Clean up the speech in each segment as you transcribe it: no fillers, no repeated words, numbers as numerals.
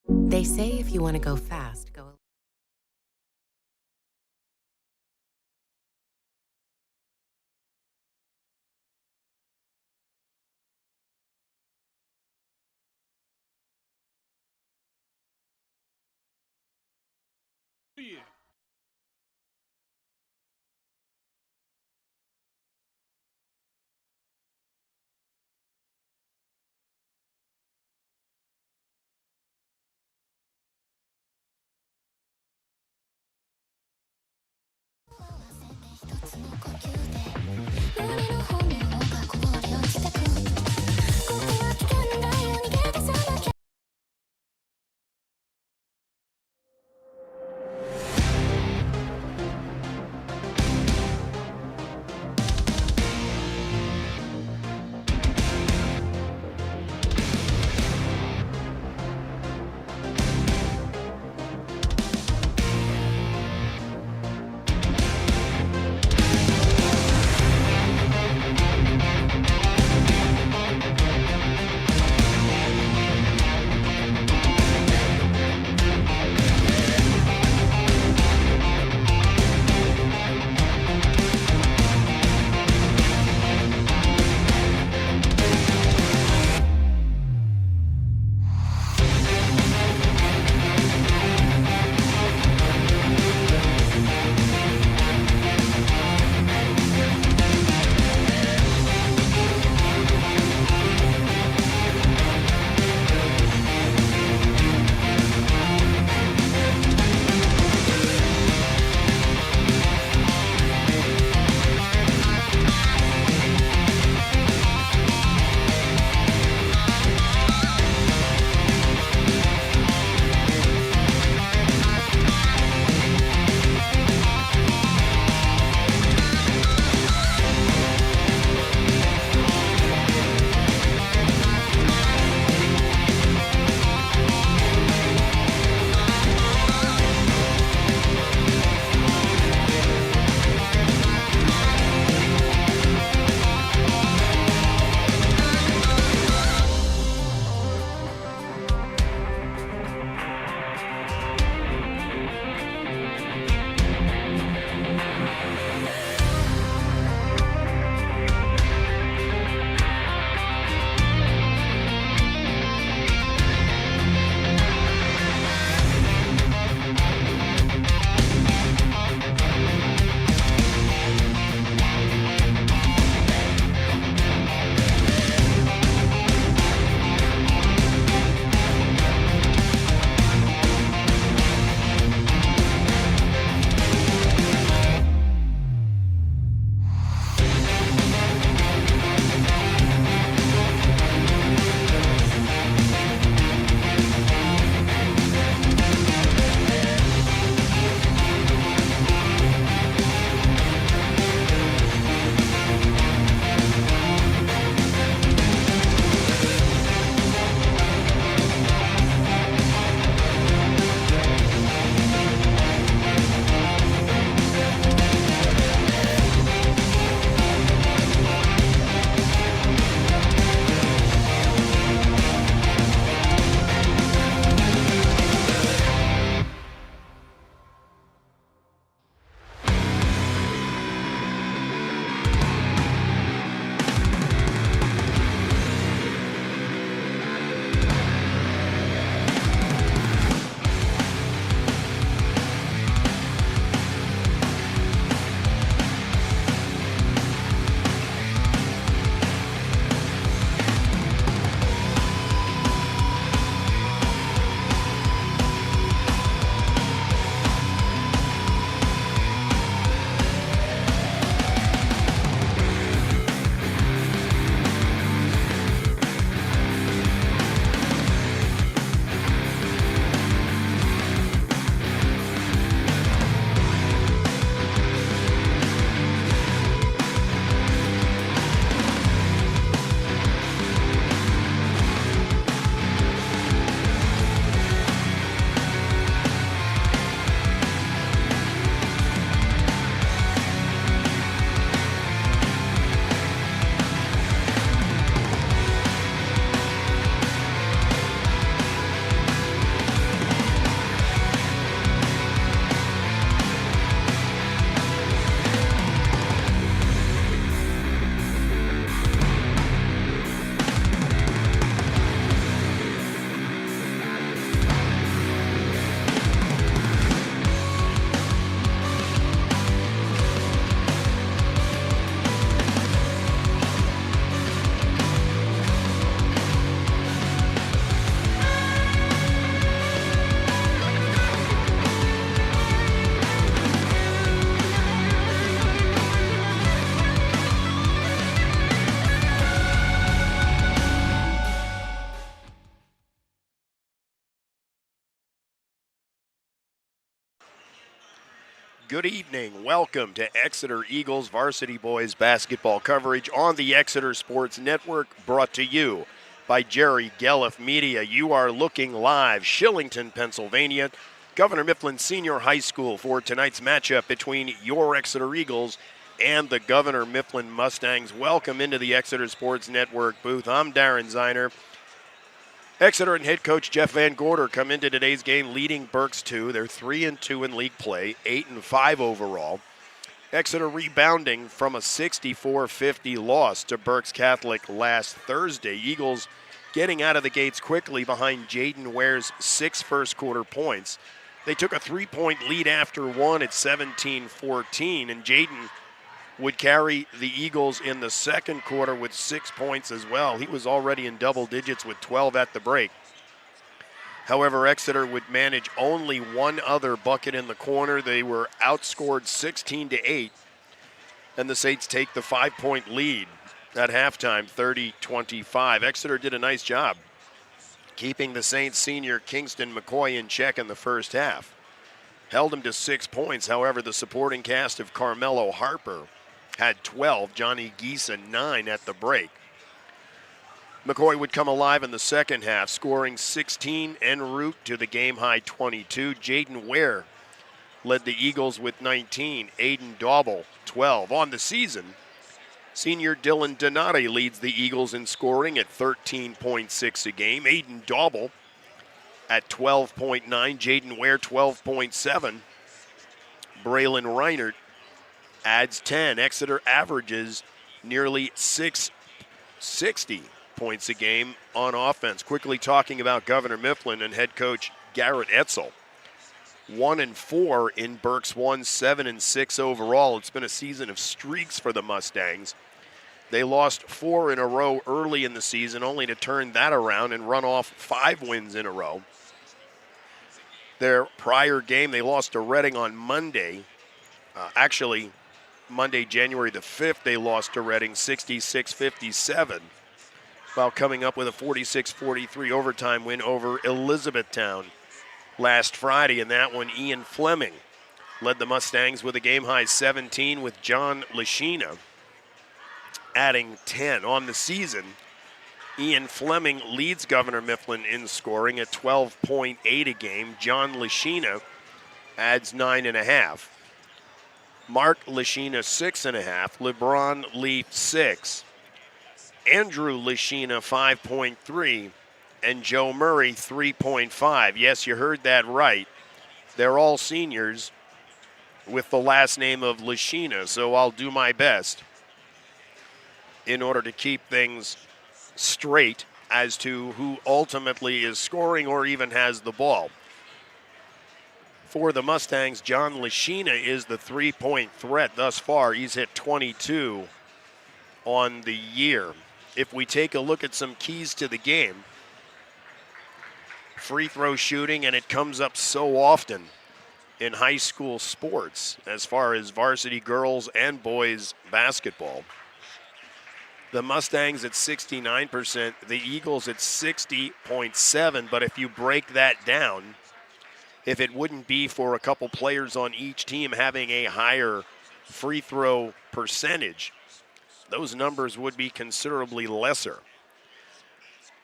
They say if you want to go fast, go Yeah. Good evening. Welcome to Exeter Eagles Varsity Boys basketball coverage on the Exeter Sports Network, brought to you by Jerry Gelliff Media. You are looking live, Shillington, Pennsylvania, Governor Mifflin Senior High School, for tonight's matchup between your Exeter Eagles and the Governor Mifflin Mustangs. Welcome into the Exeter Sports Network booth. I'm Darren Ziner. Exeter and head coach Jeff Van Gorder come into today's game leading Berks 2. They're 3-2 in league play, 8-5 overall. Exeter rebounding from a 64-50 loss to Berks Catholic last Thursday. Eagles getting out of the gates quickly behind Jaden Ware's 6 first-quarter points. They took a 3-point lead after one at 17-14, and Jaden would carry the Eagles in the second quarter with 6 points as well. He was already in double digits with 12 at the break. However, Exeter would manage only one other bucket in the corner. They were outscored 16-8, and the Saints take the 5-point lead at halftime, 30-25. Exeter did a nice job keeping the Saints senior Kingston McCoy in check in the first half. Held him to 6 points. However, the supporting cast of Carmelo Harper had 12, Johnny Geesa 9 at the break. McCoy would come alive in the second half, scoring 16 en route to the game-high 22. Jaden Ware led the Eagles with 19, Aiden Dauble 12. On the season, senior Dylan Donati leads the Eagles in scoring at 13.6 a game. Aiden Dauble at 12.9, Jaden Ware 12.7. Braylon Reinert adds 10. Exeter averages nearly 660 points a game on offense. Quickly talking about Governor Mifflin and head coach Garrett Etzel. 1-4 in Berks 1, 7-6 overall. It's been a season of streaks for the Mustangs. They lost 4 in a row early in the season, only to turn that around and run off 5 wins in a row. Their prior game, they lost to Reading on Monday. Monday, January the 5th, they lost to Reading 66-57, while coming up with a 46-43 overtime win over Elizabethtown last Friday. In that one, Ian Fleming led the Mustangs with a game-high 17, with John Lashina adding 10. On the season, Ian Fleming leads Governor Mifflin in scoring at 12.8 a game. John Lashina adds 9.5. Mark Lashina 6.5, LeBron Leaf 6, Andrew Lashina 5.3, and Joe Murray 3.5. Yes, you heard that right. They're all seniors with the last name of Lashina, so I'll do my best in order to keep things straight as to who ultimately is scoring or even has the ball. For the Mustangs, John Lashina is the three-point threat thus far. He's hit 22 on the year. If we take a look at some keys to the game, free throw shooting, and it comes up so often in high school sports as far as varsity girls and boys basketball. The Mustangs at 69%, the Eagles at 60.7%, but if you break that down, if it wouldn't be for a couple players on each team having a higher free throw percentage, those numbers would be considerably lesser.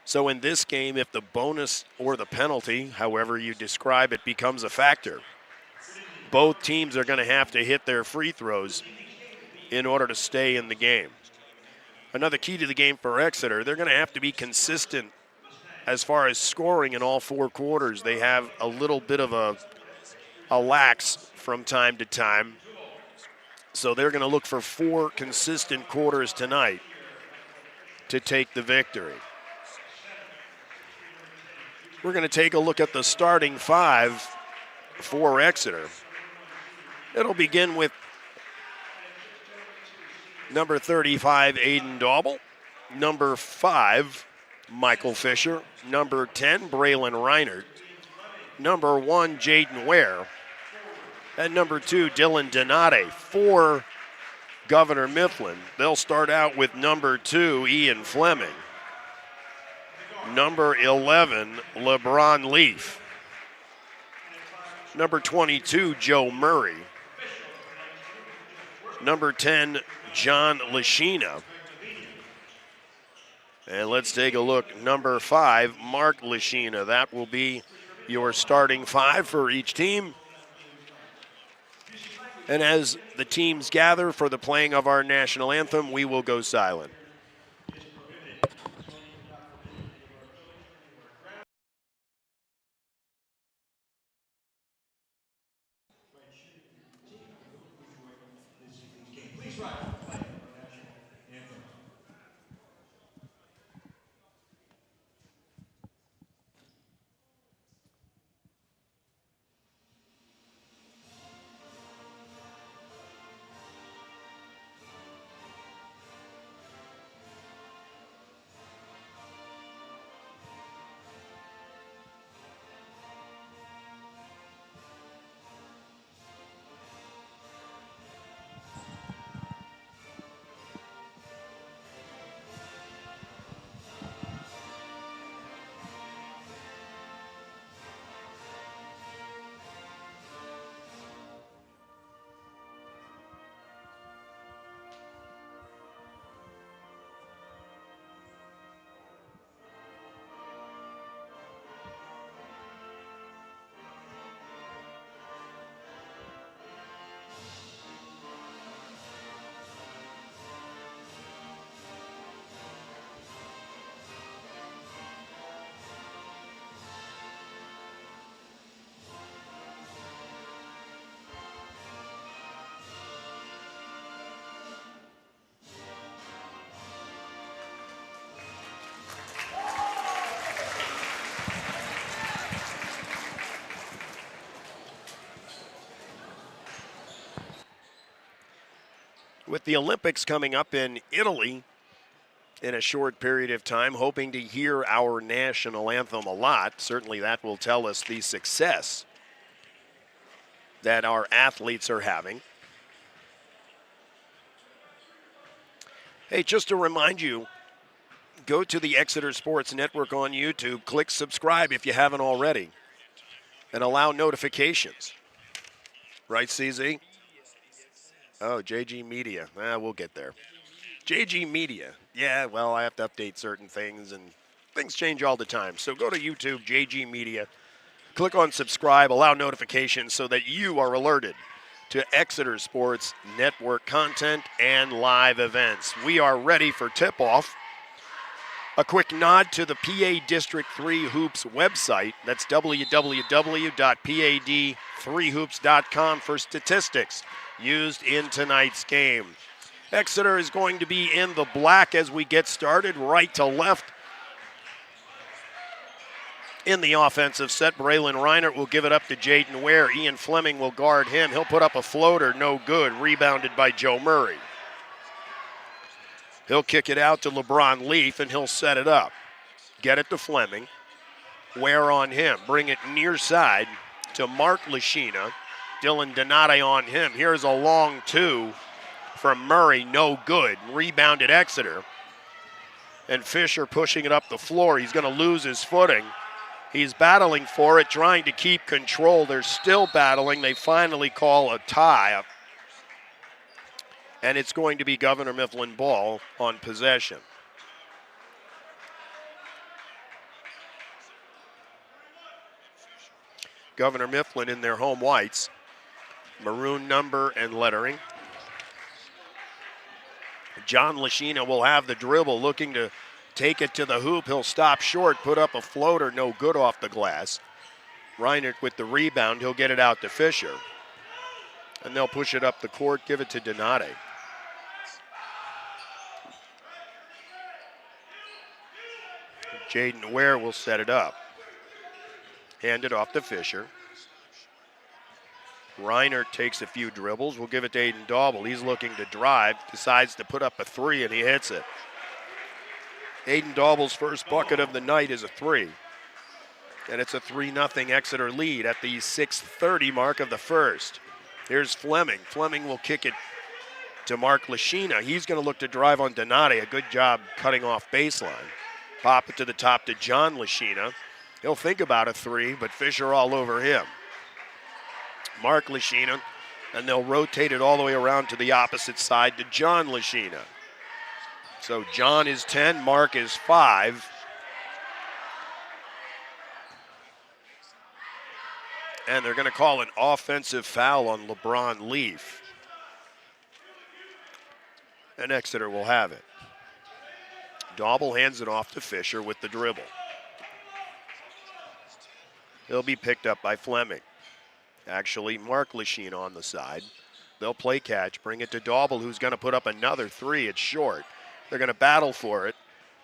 So in this game, if the bonus or the penalty, however you describe it, becomes a factor, both teams are going to have to hit their free throws in order to stay in the game. Another key to the game for Exeter, they're going to have to be consistent as far as scoring in all 4 quarters. They have a little bit of a lax from time to time. So they're going to look for 4 consistent quarters tonight to take the victory. We're going to take a look at the starting 5 for Exeter. It'll begin with number 35, Aiden Dauble. Number 5, Michael Fisher. Number 10, Braylon Reinert. Number 1, Jaden Ware. And number 2, Dylan Donati. For Governor Mifflin, they'll start out with number 2, Ian Fleming. Number 11, LeBron Leaf. Number 22, Joe Murray. number 10, John Lashina. And let's take a look. Number 5, Mark Lashina. That will be your starting 5 for each team. And as the teams gather for the playing of our national anthem, we will go silent. With the Olympics coming up in Italy in a short period of time, hoping to hear our national anthem a lot. Certainly that will tell us the success that our athletes are having. Hey, just to remind you, go to the Exeter Sports Network on YouTube, click subscribe if you haven't already, and allow notifications. Right, CZ? Oh, JG Media. We'll get there. JG Media. Yeah, well, I have to update certain things, and things change all the time. So go to YouTube, JG Media, click on subscribe, allow notifications so that you are alerted to Exeter Sports Network content and live events. We are ready for tip-off. A quick nod to the PA District 3 Hoops website. That's www.pad3hoops.com for statistics used in tonight's game. Exeter is going to be in the black as we get started, right to left. In the offensive set, Braylon Reinert will give it up to Jaden Ware. Ian Fleming will guard him. He'll put up a floater, no good, rebounded by Joe Murray. He'll kick it out to LeBron Leaf, and he'll set it up. Get it to Fleming. Ware on him. Bring it near side to Mark Lashina. Dylan Donate on him. Here's a long two from Murray, no good. Rebounded Exeter. And Fisher pushing it up the floor. He's going to lose his footing. He's battling for it, trying to keep control. They're still battling. They finally call a tie. And it's going to be Governor Mifflin ball on possession. Governor Mifflin in their home whites. Maroon number and lettering. John Lashina will have the dribble, looking to take it to the hoop. He'll stop short, put up a floater, no good off the glass. Reinert with the rebound. He'll get it out to Fisher. And they'll push it up the court, give it to Donate. Jaden Ware will set it up. Hand it off to Fisher. Reinert takes a few dribbles. We'll give it to Aiden Dauble. He's looking to drive, decides to put up a three, and he hits it. Aiden Dauble's first bucket of the night is a three. And it's a 3-0 Exeter lead at the 6:30 mark of the first. Here's Fleming. Fleming will kick it to Mark Lashina. He's going to look to drive on Donate. A good job cutting off baseline. Pop it to the top to John Lashina. He'll think about a three, but Fisher all over him. Mark Lashina And they'll rotate it all the way around to the opposite side to John Lashina. So John is 10, Mark is 5. And they're going to call an offensive foul on LeBron Leaf. And Exeter will have it. Dauble hands it off to Fisher with the dribble. He'll be picked up by Fleming. Actually, Mark Lashina on the side. They'll play catch, bring it to Dauble, who's going to put up another three. It's short. They're going to battle for it.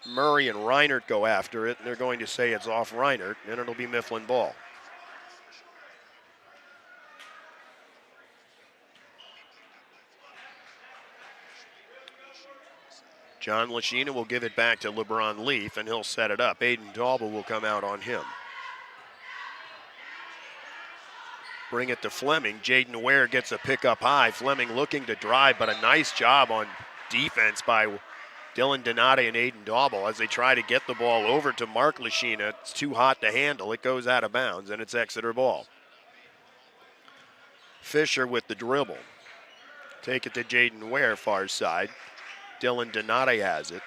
Murray and Reinert go after it, and they're going to say it's off Reinert, and it'll be Mifflin ball. John Lashina will give it back to LeBron Leaf, and he'll set it up. Aiden Dauble will come out on him. Bring it to Fleming. Jaden Ware gets a pick up high. Fleming looking to drive, but a nice job on defense by Dylan Donate and Aiden Dauble as they try to get the ball over to Mark Lashina. It's too hot to handle. It goes out of bounds, and it's Exeter ball. Fisher with the dribble. Take it to Jaden Ware, far side. Dylan Donate has it.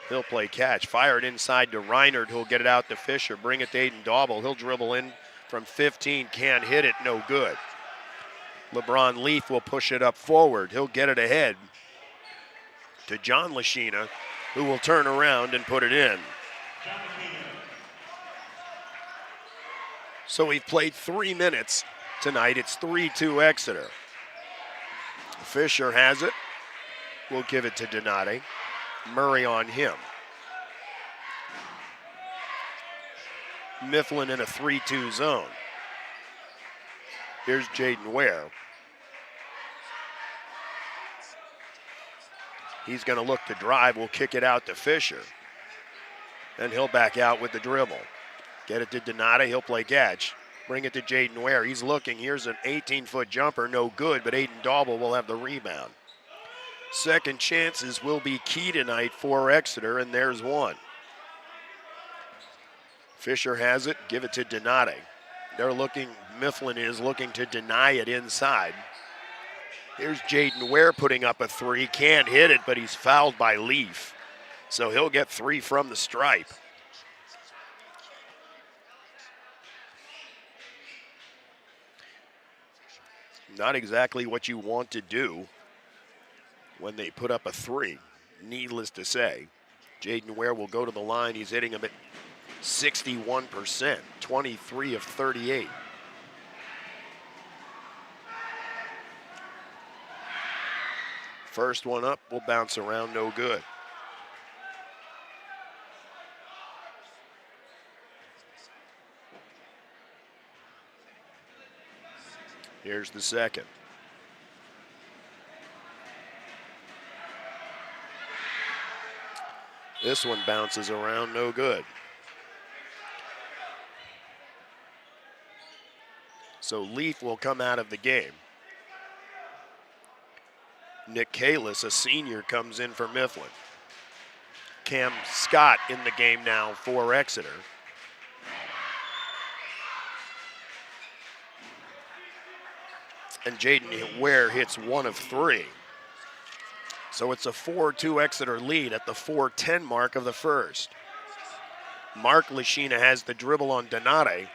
He'll play catch. Fire it inside to Reinert, who'll get it out to Fisher. Bring it to Aiden Dauble. He'll dribble in from 15. Can't hit it. No good. LeBron Leaf will push it up forward. He'll get it ahead to John Lashina, who will turn around and put it in. So we've played 3 minutes tonight. It's 3-2 Exeter. Fisher has it. We'll give it to Donate. Murray on him. Mifflin in a 3-2 zone. Here's Jaden Ware. He's going to look to drive. We'll kick it out to Fisher. And he'll back out with the dribble. Get it to Donate. He'll play catch. Bring it to Jaden Ware. He's looking. Here's an 18-foot jumper. No good, but Aiden Dauble will have the rebound. Second chances will be key tonight for Exeter, and there's one. Fisher has it. Give it to Donate. Mifflin is looking to deny it inside. Here's Jaden Ware putting up a three. Can't hit it, but he's fouled by Leaf. So he'll get 3 from the stripe. Not exactly what you want to do when they put up a 3, needless to say. Jaden Ware will go to the line. He's hitting him at 61%, 23 of 38. First one up will bounce around, no good. Here's the second. This one bounces around, no good. So Leaf will come out of the game. Nick Kalis, a senior, comes in for Mifflin. Cam Scott in the game now for Exeter. And Jaden Ware hits 1 of 3. So it's a 4-2 Exeter lead at the 4:10 mark of the first. Mark Lashina has the dribble on Donate.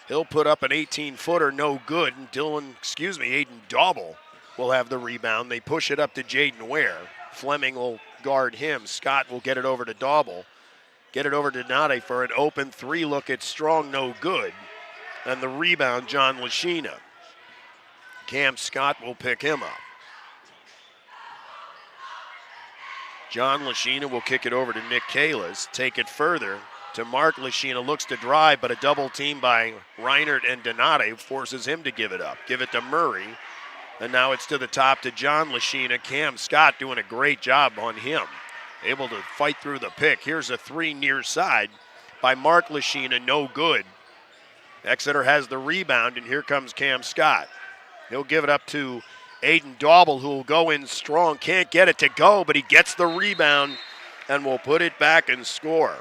He'll put up an 18-footer, no good. And Aiden Dauble will have the rebound. They push it up to Jaden Ware. Fleming will guard him. Scott will get it over to Dauble. Get it over to Donate for an open 3 look. It's strong, no good. And the rebound, John Lashina. Cam Scott will pick him up. John Lashina will kick it over to Nick Kalis. Take it further to Mark Lashina. Looks to drive, but a double team by Reinert and Donate forces him to give it up. Give it to Murray. And now it's to the top to John Lashina. Cam Scott doing a great job on him. Able to fight through the pick. Here's a 3 near side by Mark Lashina. No good. Exeter has the rebound, and here comes Cam Scott. He'll give it up to Aiden Dauble, who will go in strong. Can't get it to go, but he gets the rebound and will put it back and score.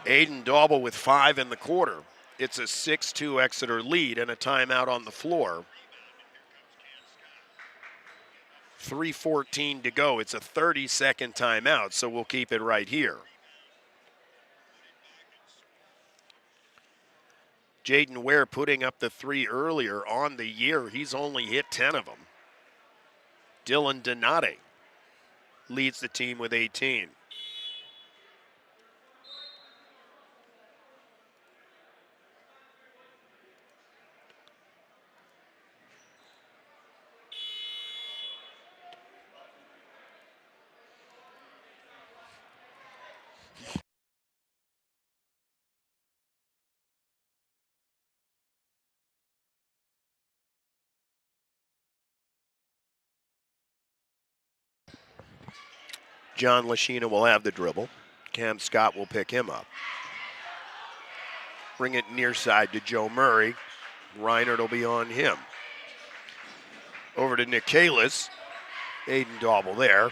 Aiden Dauble with 5 in the quarter. It's a 6-2 Exeter lead and a timeout on the floor. 3:14 to go. It's a 30-second timeout, so we'll keep it right here. Jaden Ware putting up the 3 earlier on the year. He's only hit 10 of them. Dylan Donati leads the team with 18. John Lashina will have the dribble. Cam Scott will pick him up. Bring it near side to Joe Murray. Reinert will be on him. Over to Nick Kalis. Aiden Dauble there.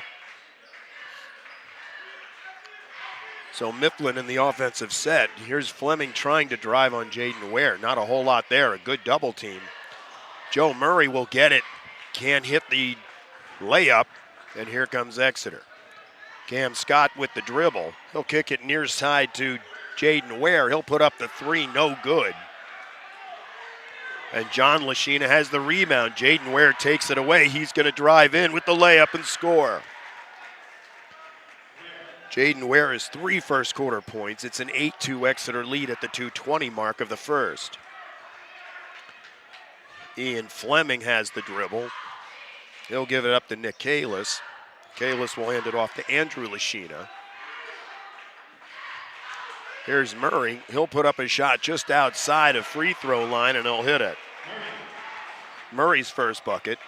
So Mifflin in the offensive set. Here's Fleming trying to drive on Jaden Ware. Not a whole lot there. A good double team. Joe Murray will get it. Can't hit the layup. And here comes Exeter. Cam Scott with the dribble. He'll kick it near side to Jaden Ware. He'll put up the 3, no good. And John Lashina has the rebound. Jaden Ware takes it away. He's going to drive in with the layup and score. Jaden Ware has 3 first quarter points. It's an 8-2 Exeter lead at the 2:20 mark of the first. Ian Fleming has the dribble. He'll give it up to Nick Kalis. Kalis will hand it off to Andrew Lashina. Here's Murray. He'll put up a shot just outside of free throw line and he'll hit it. Murray's first bucket.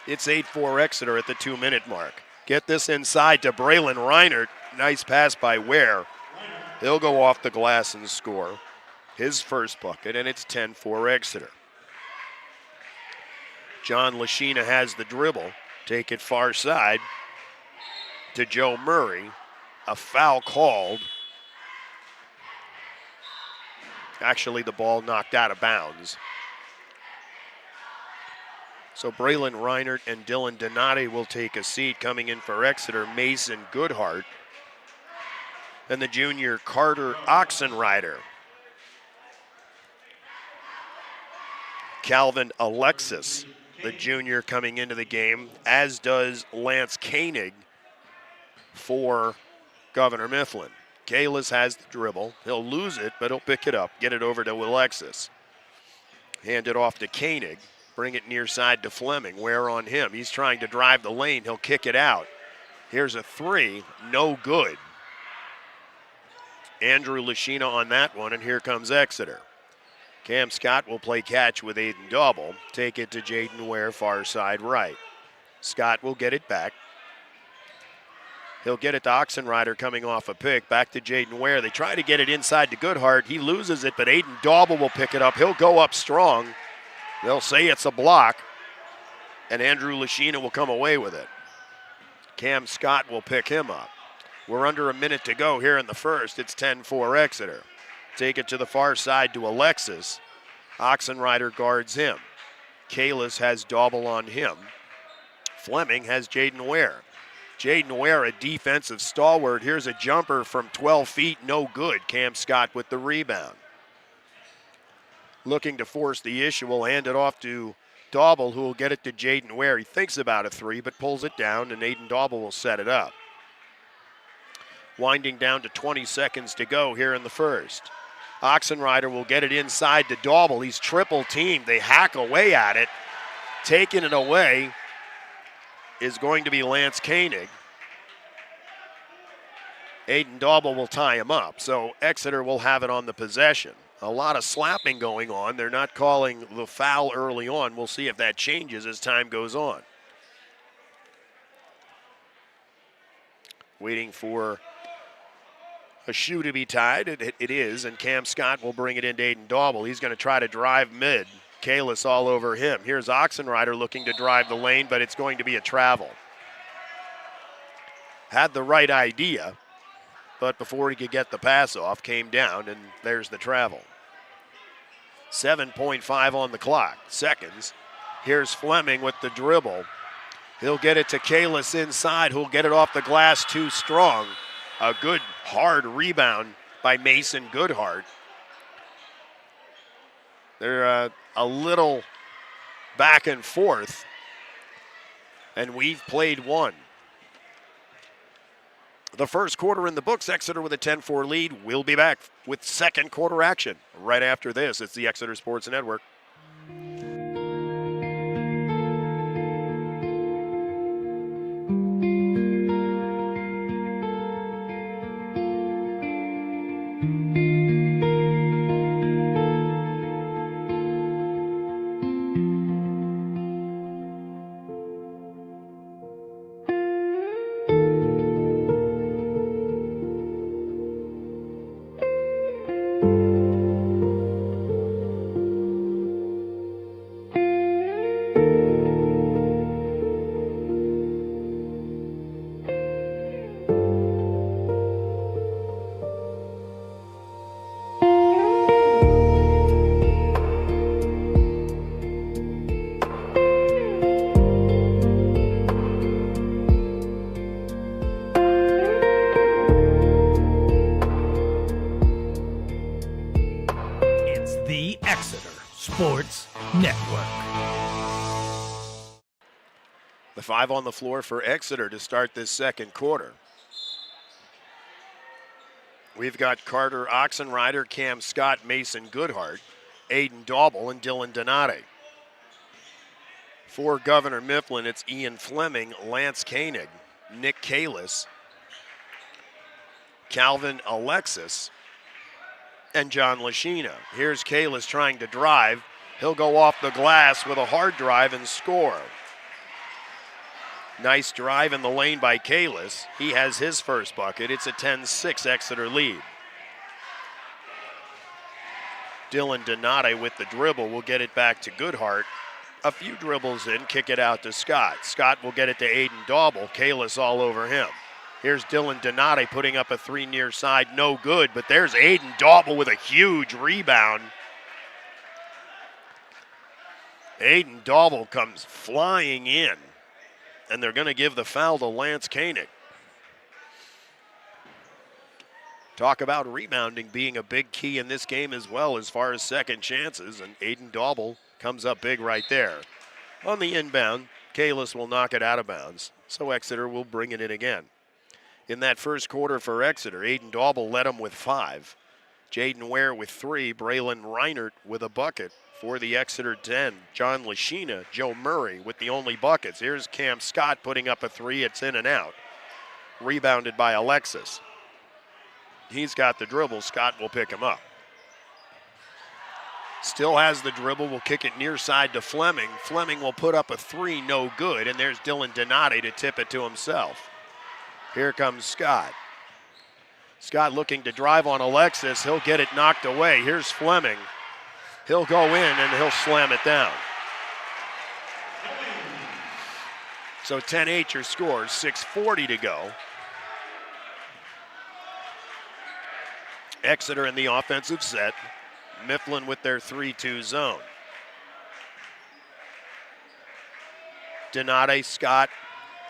It's 8-4 Exeter at the 2-minute mark. Get this inside to Braylon Reinert. Nice pass by Ware. He'll go off the glass and score his first bucket, and it's 10-4 Exeter. John Lashina has the dribble. Take it far side to Joe Murray. A foul called. Actually, the ball knocked out of bounds. So Braylon Reinert and Dylan Donati will take a seat. Coming in for Exeter, Mason Goodhart. And the junior Carter Oxenrider. Calvin Alexis, the junior, coming into the game, as does Lance Koenig for Governor Mifflin. Kalis has the dribble. He'll lose it, but he'll pick it up, get it over to Alexis. Hand it off to Koenig. Bring it near side to Fleming. Ware on him. He's trying to drive the lane. He'll kick it out. Here's a 3. No good. Andrew Lashina on that one, and here comes Exeter. Cam Scott will play catch with Aiden Dauble. Take it to Jaden Ware, far side right. Scott will get it back. He'll get it to Oxenrider coming off a pick. Back to Jaden Ware. They try to get it inside to Goodhart. He loses it, but Aiden Dauble will pick it up. He'll go up strong. They'll say it's a block, and Andrew Lashina will come away with it. Cam Scott will pick him up. We're under a minute to go here in the first. It's 10-4 Exeter. Take it to the far side to Alexis. Oxenrider guards him. Kalis has Dauble on him. Fleming has Jaden Ware. Jaden Ware, a defensive stalwart. Here's a jumper from 12 feet, no good. Cam Scott with the rebound. Looking to force the issue, will hand it off to Dauble, who will get it to Jaden Ware. He thinks about a 3, but pulls it down, and Aiden Dauble will set it up. Winding down to 20 seconds to go here in the first. Oxenrider will get it inside to Dauble. He's triple teamed. They hack away at it. Taking it away is going to be Lance Koenig. Aiden Dauble will tie him up, so Exeter will have it on the possession. A lot of slapping going on. They're not calling the foul early on. We'll see if that changes as time goes on. Waiting for a shoe to be tied. It is, and Cam Scott will bring it into Aiden Dauble. He's going to try to drive mid. Kalis all over him. Here's Oxenrider looking to drive the lane, but it's going to be a travel. Had the right idea, but before he could get the pass off, came down, and there's the travel. 7.5 on the clock. Seconds. Here's Fleming with the dribble. He'll get it to Kalis inside, who'll get it off the glass too strong. A good, hard rebound by Mason Goodhart. They're a little back and forth, and we've played one. The first quarter in the books, Exeter with a 10-4 lead. We'll be back with second quarter action right after this. It's the Exeter Sports Network. The Exeter Sports Network. The 5 on the floor for Exeter to start this second quarter. We've got Carter Oxenrider, Cam Scott, Mason Goodhart, Aiden Dauble, and Dylan Donati. For Governor Mifflin, it's Ian Fleming, Lance Koenig, Nick Kalis, Calvin Alexis, and John Lashina. Here's Kalis trying to drive. He'll go off the glass with a hard drive and score. Nice drive in the lane by Kalis. He has his first bucket. It's a 10-6 Exeter lead. Dylan Donati with the dribble will get it back to Goodhart. A few dribbles in, kick it out to Scott. Scott will get it to Aiden Dauble. Kalis all over him. Here's Dylan Donati putting up a 3 near side, no good, but there's Aiden Dauble with a huge rebound. Aiden Dauble comes flying in, and they're going to give the foul to Lance Koenig. Talk about rebounding being a big key in this game as well as far as second chances, and Aiden Dauble comes up big right there. On the inbound, Kalis will knock it out of bounds, so Exeter will bring it in again. In that first quarter for Exeter, Aiden Dauble led them with 5. Jaden Ware with 3. Braylon Reinert with a bucket for the Exeter 10. John Lashina, Joe Murray with the only buckets. Here's Cam Scott putting up a 3. It's in and out. Rebounded by Alexis. He's got the dribble. Scott will pick him up. Still has the dribble. Will kick it near side to Fleming. Fleming will put up a 3. No good. And there's Dylan Donati to tip it to himself. Here comes Scott. Scott looking to drive on Alexis. He'll get it knocked away. Here's Fleming. He'll go in and he'll slam it down. So 10-8 your score, 6:40 to go. Exeter in the offensive set. Mifflin with their 3-2 zone. Donati, Scott,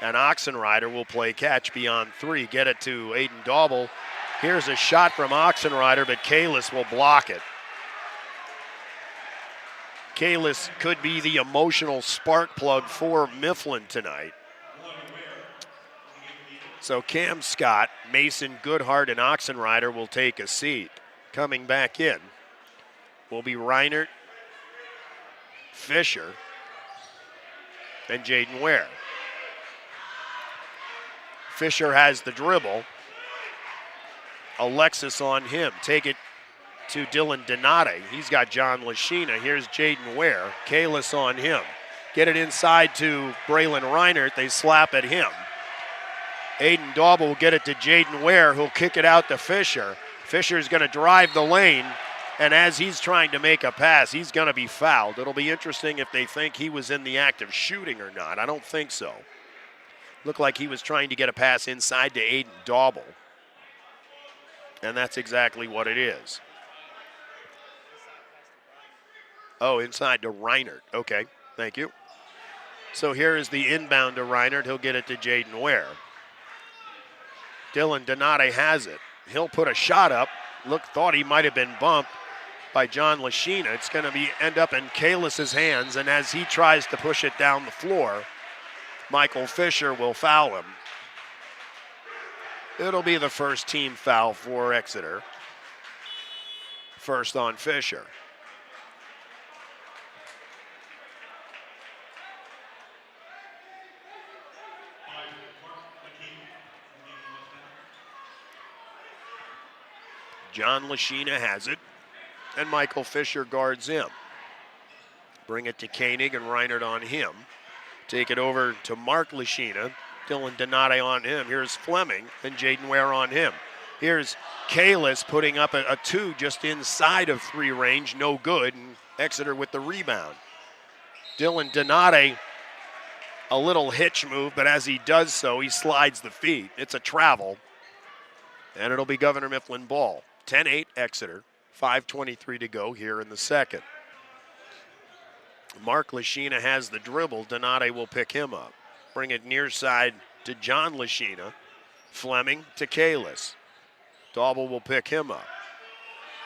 and Oxenrider will play catch beyond 3. Get it to Aiden Dauble. Here's a shot from Oxenrider, but Kalis will block it. Kalis could be the emotional spark plug for Mifflin tonight. So Cam Scott, Mason Goodhart, and Oxenrider will take a seat. Coming back in will be Reinert, Fisher, and Jaden Ware. Fisher has the dribble. Alexis on him. Take it to Dylan Donati. He's got John Lashina. Here's Jaden Ware. Kalis on him. Get it inside to Braylon Reinert. They slap at him. Aiden Dauble will get it to Jaden Ware, who'll kick it out to Fisher. Fisher's going to drive the lane, and as he's trying to make a pass, he's going to be fouled. It'll be interesting if they think he was in the act of shooting or not. I don't think so. Looked like he was trying to get a pass inside to Aiden Dauble. And that's exactly what it is. Oh, inside to Reinert. Okay, thank you. So here is the inbound to Reinert. He'll get it to Jaden Ware. Dylan Donate has it. He'll put a shot up. Thought he might have been bumped by John Lashina. It's going to end up in Kalis's hands, and as he tries to push it down the floor, Michael Fisher will foul him. It'll be the first team foul for Exeter. First on Fisher. John Lashina has it, and Michael Fisher guards him. Bring it to Koenig and Reinert on him. Take it over to Mark Lashina. Dylan Donate on him. Here's Fleming and Jaden Ware on him. Here's Kalis putting up a two just inside of three range. No good, and Exeter with the rebound. Dylan Donate, a little hitch move, but as he does so, he slides the feet. It's a travel, and it'll be Governor Mifflin ball. 10-8 Exeter, 5:23 to go here in the second. Mark Lashina has the dribble. Donate will pick him up. Bring it near side to John Lashina. Fleming to Kalis. Dauble will pick him up.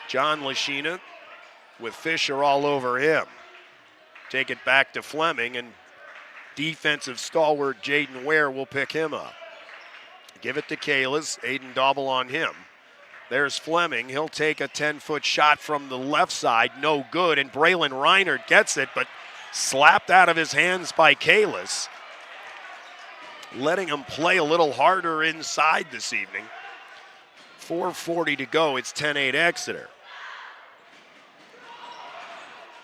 John Lashina with Fisher all over him. Take it back to Fleming, and defensive stalwart Jaden Ware will pick him up. Give it to Kalis. Aiden Dauble on him. There's Fleming. He'll take a 10-foot shot from the left side. No good. And Braylon Reinert gets it, but slapped out of his hands by Kalis. Letting him play a little harder inside this evening. 4:40 to go. It's 10-8 Exeter.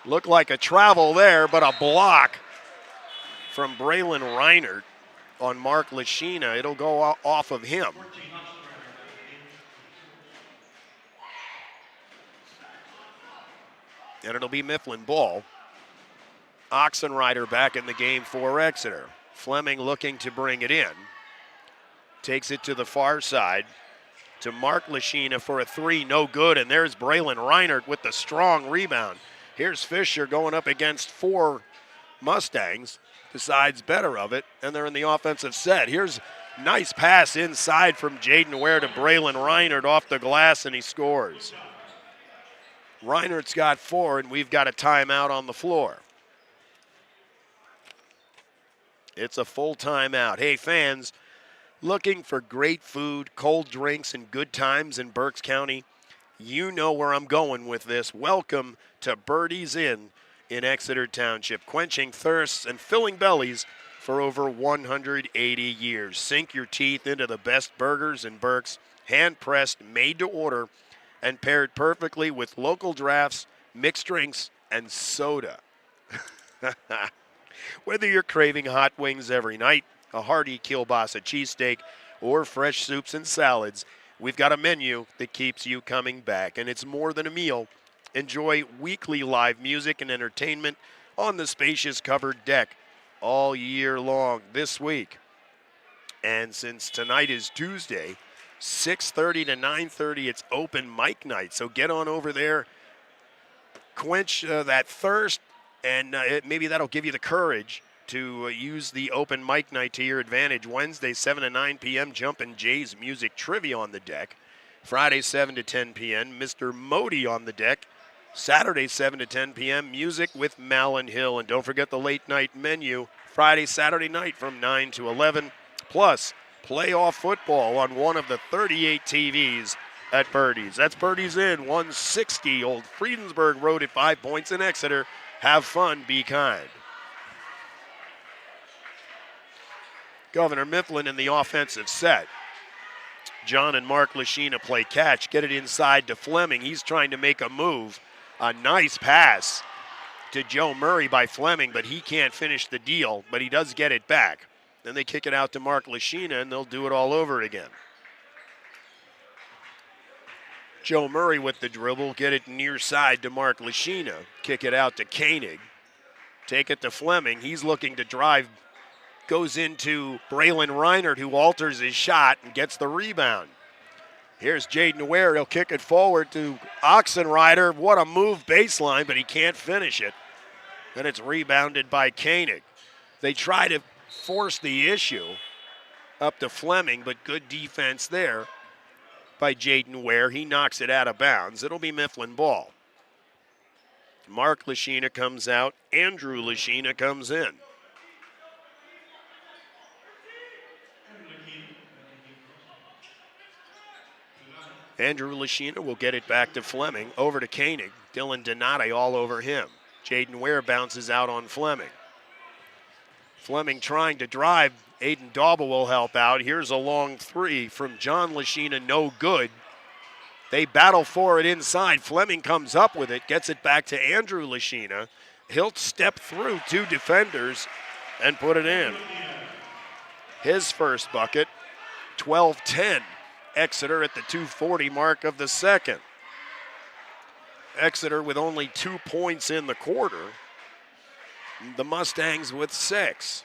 Looked like a travel there, but a block from Braylon Reinert on Mark Lashina. It'll go off of him. And it'll be Mifflin ball. Oxenrider back in the game for Exeter. Fleming looking to bring it in. Takes it to the far side to Mark Lashina for a three, no good. And there's Braylon Reinert with the strong rebound. Here's Fisher going up against four Mustangs. Decides better of it, and they're in the offensive set. Here's nice pass inside from Jaden Ware to Braylon Reinert off the glass, and he scores. Reinert's got four, and we've got a timeout on the floor. It's a full timeout. Hey, fans, looking for great food, cold drinks, and good times in Berks County? You know where I'm going with this. Welcome to Birdie's Inn in Exeter Township, quenching thirsts and filling bellies for over 180 years. Sink your teeth into the best burgers in Berks, hand-pressed, made to order, and paired perfectly with local drafts, mixed drinks, and soda. Whether you're craving hot wings every night, a hearty kielbasa cheesesteak, or fresh soups and salads, we've got a menu that keeps you coming back. And it's more than a meal. Enjoy weekly live music and entertainment on the spacious covered deck all year long this week. And since tonight is Tuesday, 6:30 to 9:30, it's open mic night. So get on over there, quench that thirst, and maybe that'll give you the courage to use the open mic night to your advantage. Wednesday, 7 to 9 p.m., Jumpin' Jay's Music Trivia on the deck. Friday, 7 to 10 p.m., Mr. Modi on the deck. Saturday, 7 to 10 p.m., music with Malin Hill. And don't forget the late night menu, Friday, Saturday night from 9 to 11. Plus, playoff football on one of the 38 TVs at Birdie's. That's Birdie's Inn, 160 Old Friedensburg Road at 5 Points in Exeter. Have fun, be kind. Governor Mifflin in the offensive set. John and Mark Lashina play catch, get it inside to Fleming. He's trying to make a move. A nice pass to Joe Murray by Fleming, but he can't finish the deal, but he does get it back. Then they kick it out to Mark Lashina, and they'll do it all over again. Joe Murray with the dribble, get it near side to Mark Lashina. Kick it out to Koenig. Take it to Fleming. He's looking to drive. Goes into Braylon Reinert, who alters his shot and gets the rebound. Here's Jaden Ware. He'll kick it forward to Oxenrider. What a move baseline, but he can't finish it. And it's rebounded by Koenig. They try to force the issue up to Fleming, but good defense there by Jaden Ware. He knocks it out of bounds. It'll be Mifflin ball. Mark Lashina comes out. Andrew Lashina comes in. Andrew Lashina will get it back to Fleming. Over to Koenig. Dylan Donati all over him. Jaden Ware bounces out on Fleming. Fleming trying to drive. Aiden Dauble will help out. Here's a long three from John Lashina, no good. They battle for it inside. Fleming comes up with it, gets it back to Andrew Lashina. He'll step through two defenders and put it in. His first bucket, 12-10. Exeter at the 2:40 mark of the second. Exeter with only 2 points in the quarter. The Mustangs with 6.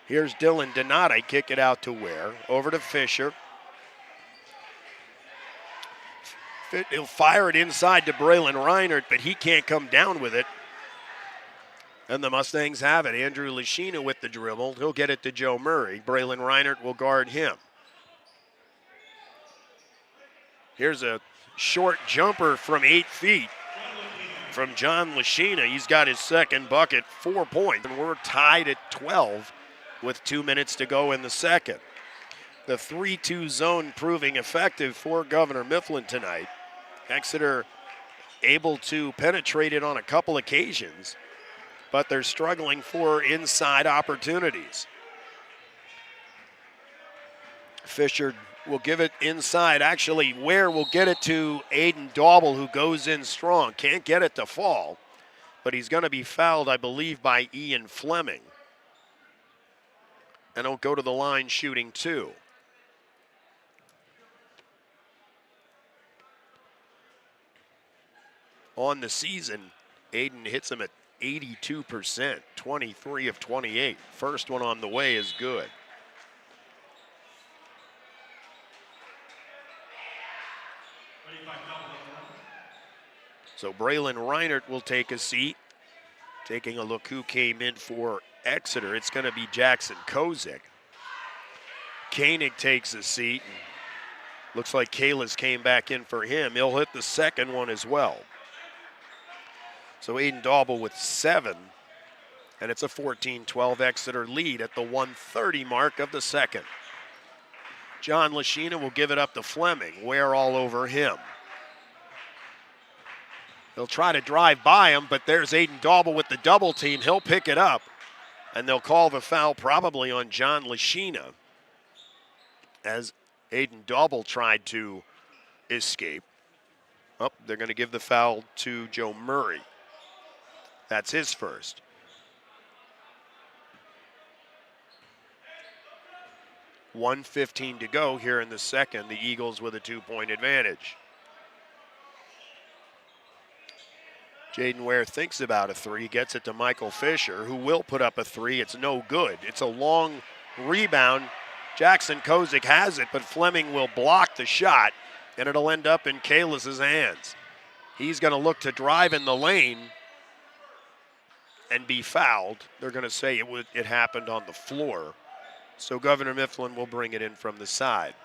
Here's Dylan Donati, kick it out to Ware. Over to Fisher. He'll fire it inside to Braylon Reinert, but he can't come down with it. And the Mustangs have it. Andrew Lashina with the dribble. He'll get it to Joe Murray. Braylon Reinert will guard him. Here's a short jumper from 8 feet from John Lashina. He's got his second bucket, 4 points. And we're tied at 12 with 2 minutes to go in the second. The 3-2 zone proving effective for Governor Mifflin tonight. Exeter able to penetrate it on a couple occasions, but they're struggling for inside opportunities. Fisher will give it inside. Actually, Ware will get it to Aiden Dauble, who goes in strong. Can't get it to fall, but he's going to be fouled, I believe, by Ian Fleming. And he'll go to the line shooting 2. On the season, Aiden hits him at 82%, 23 of 28. First one on the way is good. So Braylon Reinert will take a seat. Taking a look who came in for Exeter, it's going to be Jackson Kozik. Koenig takes a seat. Looks like Kalis came back in for him. He'll hit the second one as well. So Aiden Dauble with 7, and it's a 14-12 Exeter lead at the 1:30 mark of the second. John Lashina will give it up to Fleming. Ware all over him. He'll try to drive by him, but there's Aiden Dauble with the double team. He'll pick it up, and they'll call the foul probably on John Lashina as Aiden Dauble tried to escape. Oh, they're going to give the foul to Joe Murray. That's his first. $1:15 to go here in the second. The Eagles with a 2-point advantage. Jaden Ware thinks about a three, gets it to Michael Fisher, who will put up a three. It's no good. It's a long rebound. Jackson Kozik has it, but Fleming will block the shot, and it'll end up in Kalis' hands. He's going to look to drive in the lane and be fouled. They're going to say it happened on the floor. So Governor Mifflin will bring it in from the side.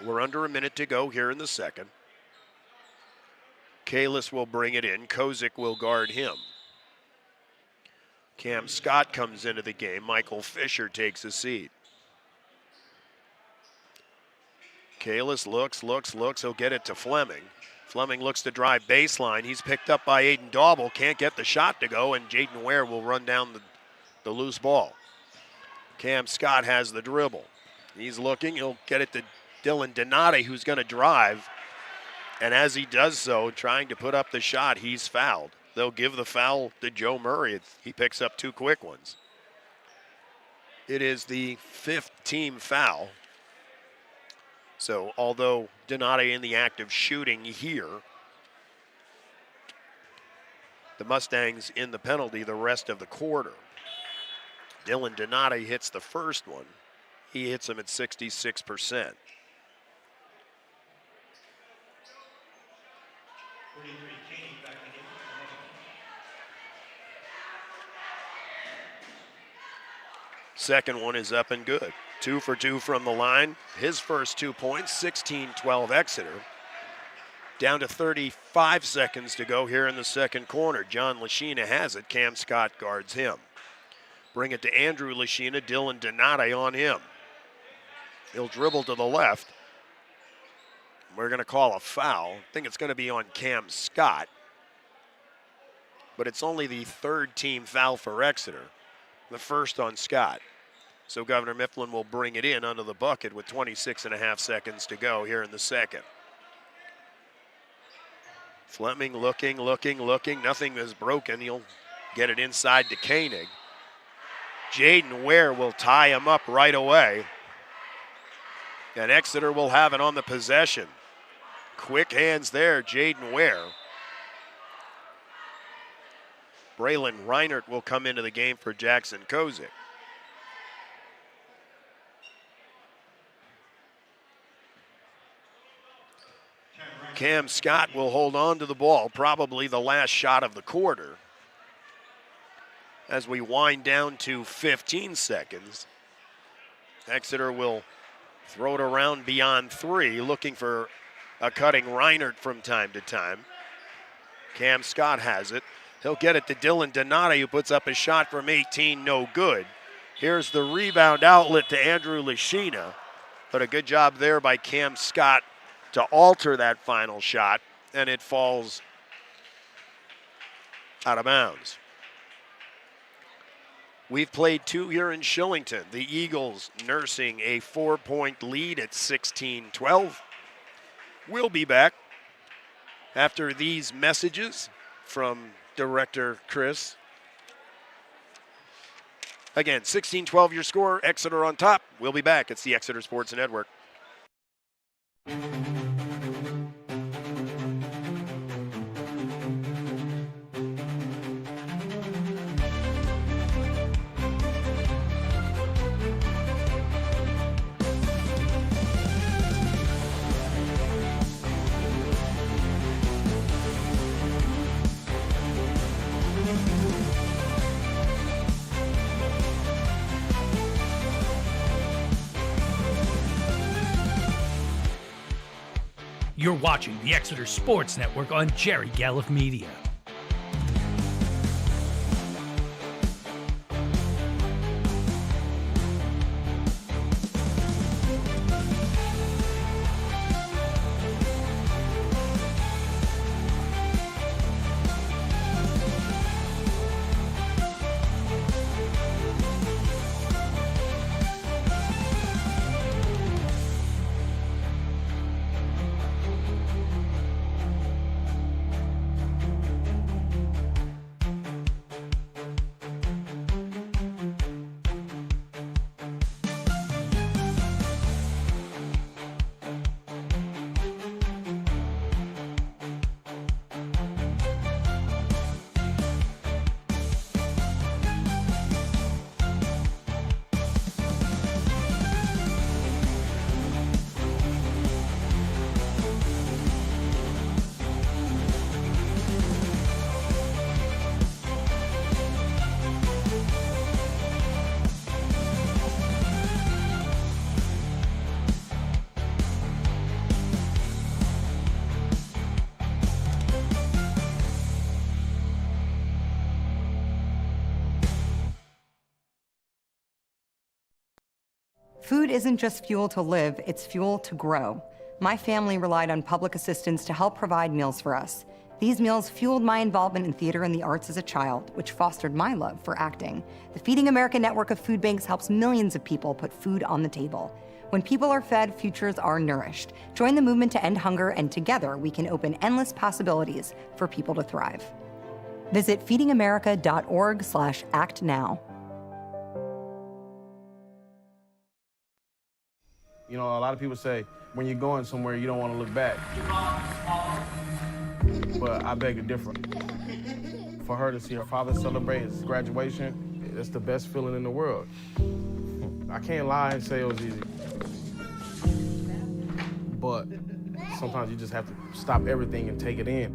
We're under a minute to go here in the second. Kalis will bring it in. Kozik will guard him. Cam Scott comes into the game. Michael Fisher takes a seat. Kalis looks. He'll get it to Fleming. Fleming looks to drive baseline. He's picked up by Aiden Dauble. Can't get the shot to go, and Jaden Ware will run down the loose ball. Cam Scott has the dribble. He's looking. He'll get it to Dylan Donati, who's going to drive. And as he does so, trying to put up the shot, he's fouled. They'll give the foul to Joe Murray. He picks up 2 quick ones. It is the 5th team foul. So although Donati in the act of shooting here, the Mustangs in the penalty the rest of the quarter. Dylan Donati hits the first one. He hits him at 66%. Second one is up and good. 2 for 2 from the line. His first 2 points, 16-12 Exeter. Down to 35 seconds to go here in the second quarter. John Lashina has it. Cam Scott guards him. Bring it to Andrew Lashina. Dylan Donati on him. He'll dribble to the left. We're going to call a foul. I think it's going to be on Cam Scott. But it's only the third team foul for Exeter. The first on Scott. So Governor Mifflin will bring it in under the bucket with 26.5 seconds to go here in the second. Fleming looking. Nothing is broken. He'll get it inside to Koenig. Jaden Ware will tie him up right away. And Exeter will have it on the possession. Quick hands there, Jaden Ware. Braylon Reinert will come into the game for Jackson Kozik. Cam Scott will hold on to the ball, probably the last shot of the quarter. As we wind down to 15 seconds, Exeter will throw it around beyond 3, looking for a cutting Reinert from time to time. Cam Scott has it. He'll get it to Dylan Donati, who puts up a shot from 18, no good. Here's the rebound outlet to Andrew Lashina, but a good job there by Cam Scott to alter that final shot, and it falls out of bounds. We've played 2 here in Shillington. The Eagles nursing a 4-point lead at 16-12. We'll be back after these messages from Director Chris. Again, 16-12 your score, Exeter on top. We'll be back. It's the Exeter Sports Network. You're watching the Exeter Sports Network on Jerry Galliff Media. Food isn't just fuel to live, it's fuel to grow. My family relied on public assistance to help provide meals for us. These meals fueled my involvement in theater and the arts as a child, which fostered my love for acting. The Feeding America network of food banks helps millions of people put food on the table. When people are fed, futures are nourished. Join the movement to end hunger, and together we can open endless possibilities for people to thrive. Visit feedingamerica.org/actnow. You know, a lot of people say, when you're going somewhere, you don't want to look back. But I beg to differ. For her to see her father celebrate his graduation, it's the best feeling in the world. I can't lie and say it was easy. But sometimes you just have to stop everything and take it in.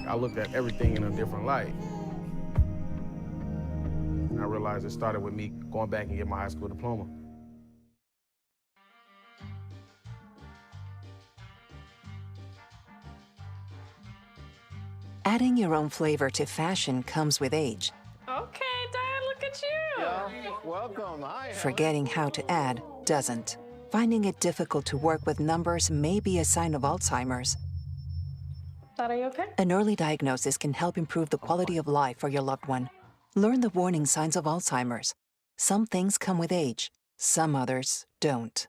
I looked at everything in a different light. I realized it started with me going back and getting my high school diploma. Adding your own flavor to fashion comes with age. Okay, Dad, look at you. Yeah, welcome. Hi. Forgetting how to add doesn't. Finding it difficult to work with numbers may be a sign of Alzheimer's. Dad, are you okay? An early diagnosis can help improve the quality of life for your loved one. Learn the warning signs of Alzheimer's. Some things come with age, some others don't.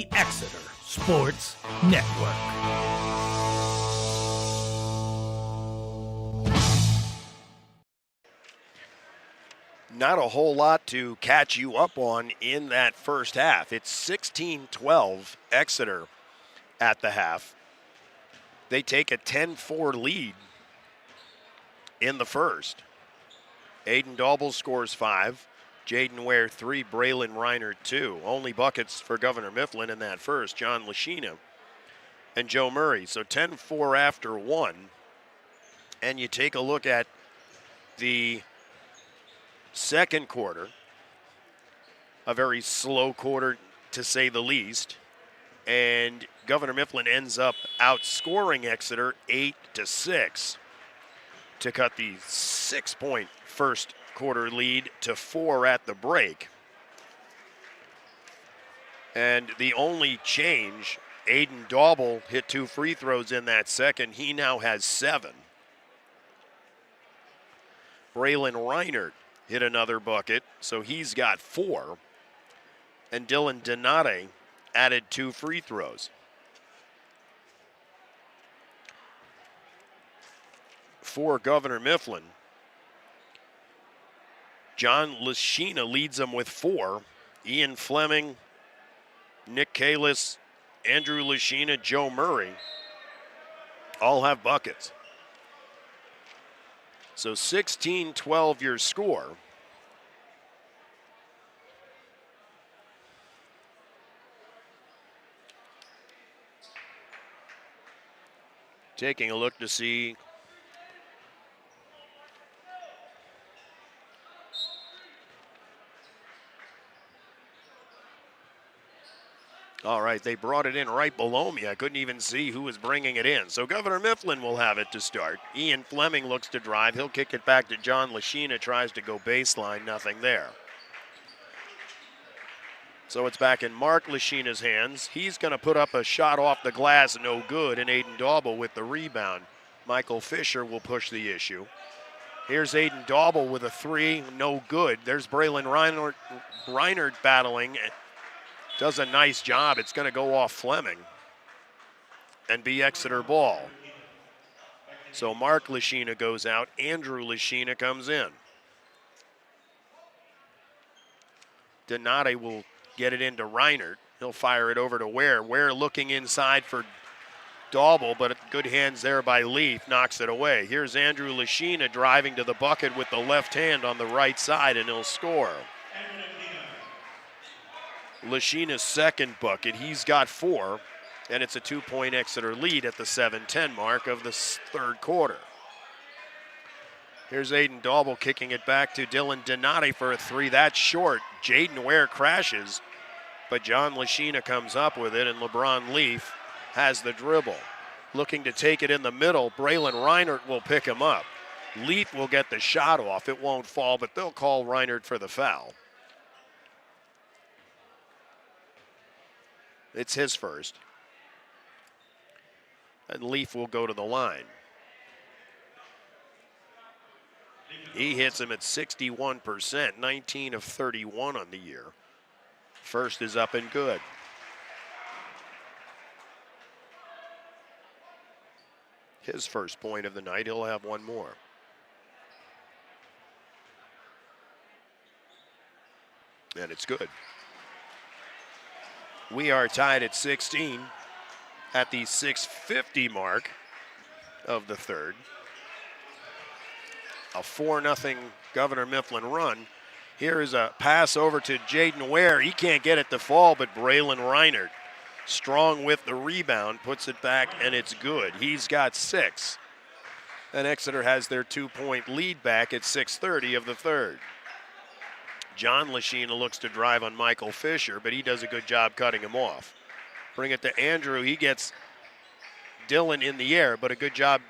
the Exeter Sports Network. Not a whole lot to catch you up on in that first half. It's 16-12 Exeter at the half. They take a 10-4 lead in the first. Aiden Daubel scores 5. Jaden Ware 3, Braylon Reiner 2. Only buckets for Governor Mifflin in that first. John Lashina and Joe Murray. So 10-4 after 1. And you take a look at the second quarter. A very slow quarter to say the least. And Governor Mifflin ends up outscoring Exeter 8-6 to cut the 6-point first quarter lead to 4 at the break. And the only change, Aiden Daubel hit 2 free throws in that second. He now has 7. Braylon Reinert hit another bucket, so he's got 4. And Dylan Donate added 2 free throws. For Governor Mifflin, John Lashina leads them with 4. Ian Fleming, Nick Kalis, Andrew Lashina, Joe Murray all have buckets. So 16-12 your score. Taking a look to see all right, they brought it in right below me. I couldn't even see who was bringing it in. So Governor Mifflin will have it to start. Ian Fleming looks to drive. He'll kick it back to John Lashina, tries to go baseline, nothing there. So it's back in Mark Lashina's hands. He's going to put up a shot off the glass, no good, and Aiden Daubel with the rebound. Michael Fisher will push the issue. Here's Aiden Daubel with a 3, no good. There's Braylon Reinert battling. Does a nice job. It's going to go off Fleming and be Exeter ball. So Mark Lashina goes out. Andrew Lashina comes in. Donate will get it into Reinert. He'll fire it over to Ware. Ware looking inside for Daubel, but good hands there by Leaf. Knocks it away. Here's Andrew Lashina driving to the bucket with the left hand on the right side, and he'll score. Lashina's second bucket. He's got 4, and it's a 2-point Exeter lead at the 7:10 mark of the third quarter. Here's Aiden Daubel kicking it back to Dylan Donati for a 3. That's short. Jaden Ware crashes, but John Lashina comes up with it, and LeBron Leaf has the dribble. Looking to take it in the middle. Braylon Reinert will pick him up. Leaf will get the shot off. It won't fall, but they'll call Reinert for the foul. It's his first. And Leaf will go to the line. He hits him at 61%, 19 of 31 on the year. First is up and good. His first point of the night. He'll have one more. And it's good. We are tied at 16 at the 6:50 mark of the third. A 4-0 Governor Mifflin run. Here is a pass over to Jaden Ware. He can't get it to fall, but Braylon Reinert, strong with the rebound, puts it back, and it's good. He's got 6. And Exeter has their 2-point lead back at 6:30 of the third. John Lashina looks to drive on Michael Fisher, but he does a good job cutting him off. Bring it to Andrew. He gets Dylan in the air, but a good job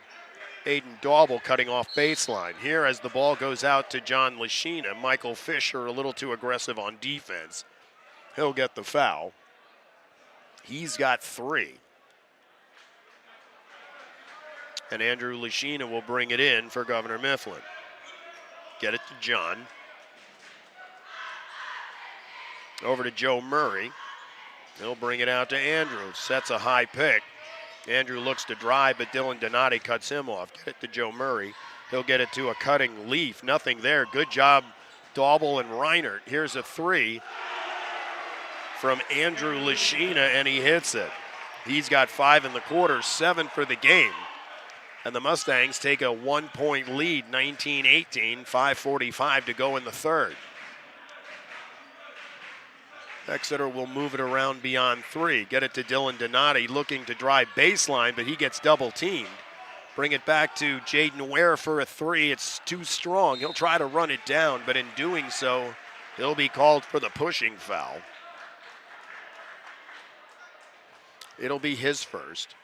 Aiden Daubel cutting off baseline. Here as the ball goes out to John Lashina, Michael Fisher a little too aggressive on defense. He'll get the foul. He's got 3. And Andrew Lashina will bring it in for Governor Mifflin. Get it to John. Over to Joe Murray. He'll bring it out to Andrew. Sets a high pick. Andrew looks to drive, but Dylan Donati cuts him off. Get it to Joe Murray. He'll get it to a cutting Leaf. Nothing there. Good job, Daubel and Reinert. Here's a three from Andrew Lashina, and he hits it. He's got 5 in the quarter, 7 for the game. And the Mustangs take a 1-point lead, 19-18, 5:45 to go in the third. Exeter will move it around beyond 3. Get it to Dylan Donati, looking to drive baseline, but he gets double teamed. Bring it back to Jaden Ware for a 3. It's too strong. He'll try to run it down, but in doing so, he'll be called for the pushing foul. It'll be his first.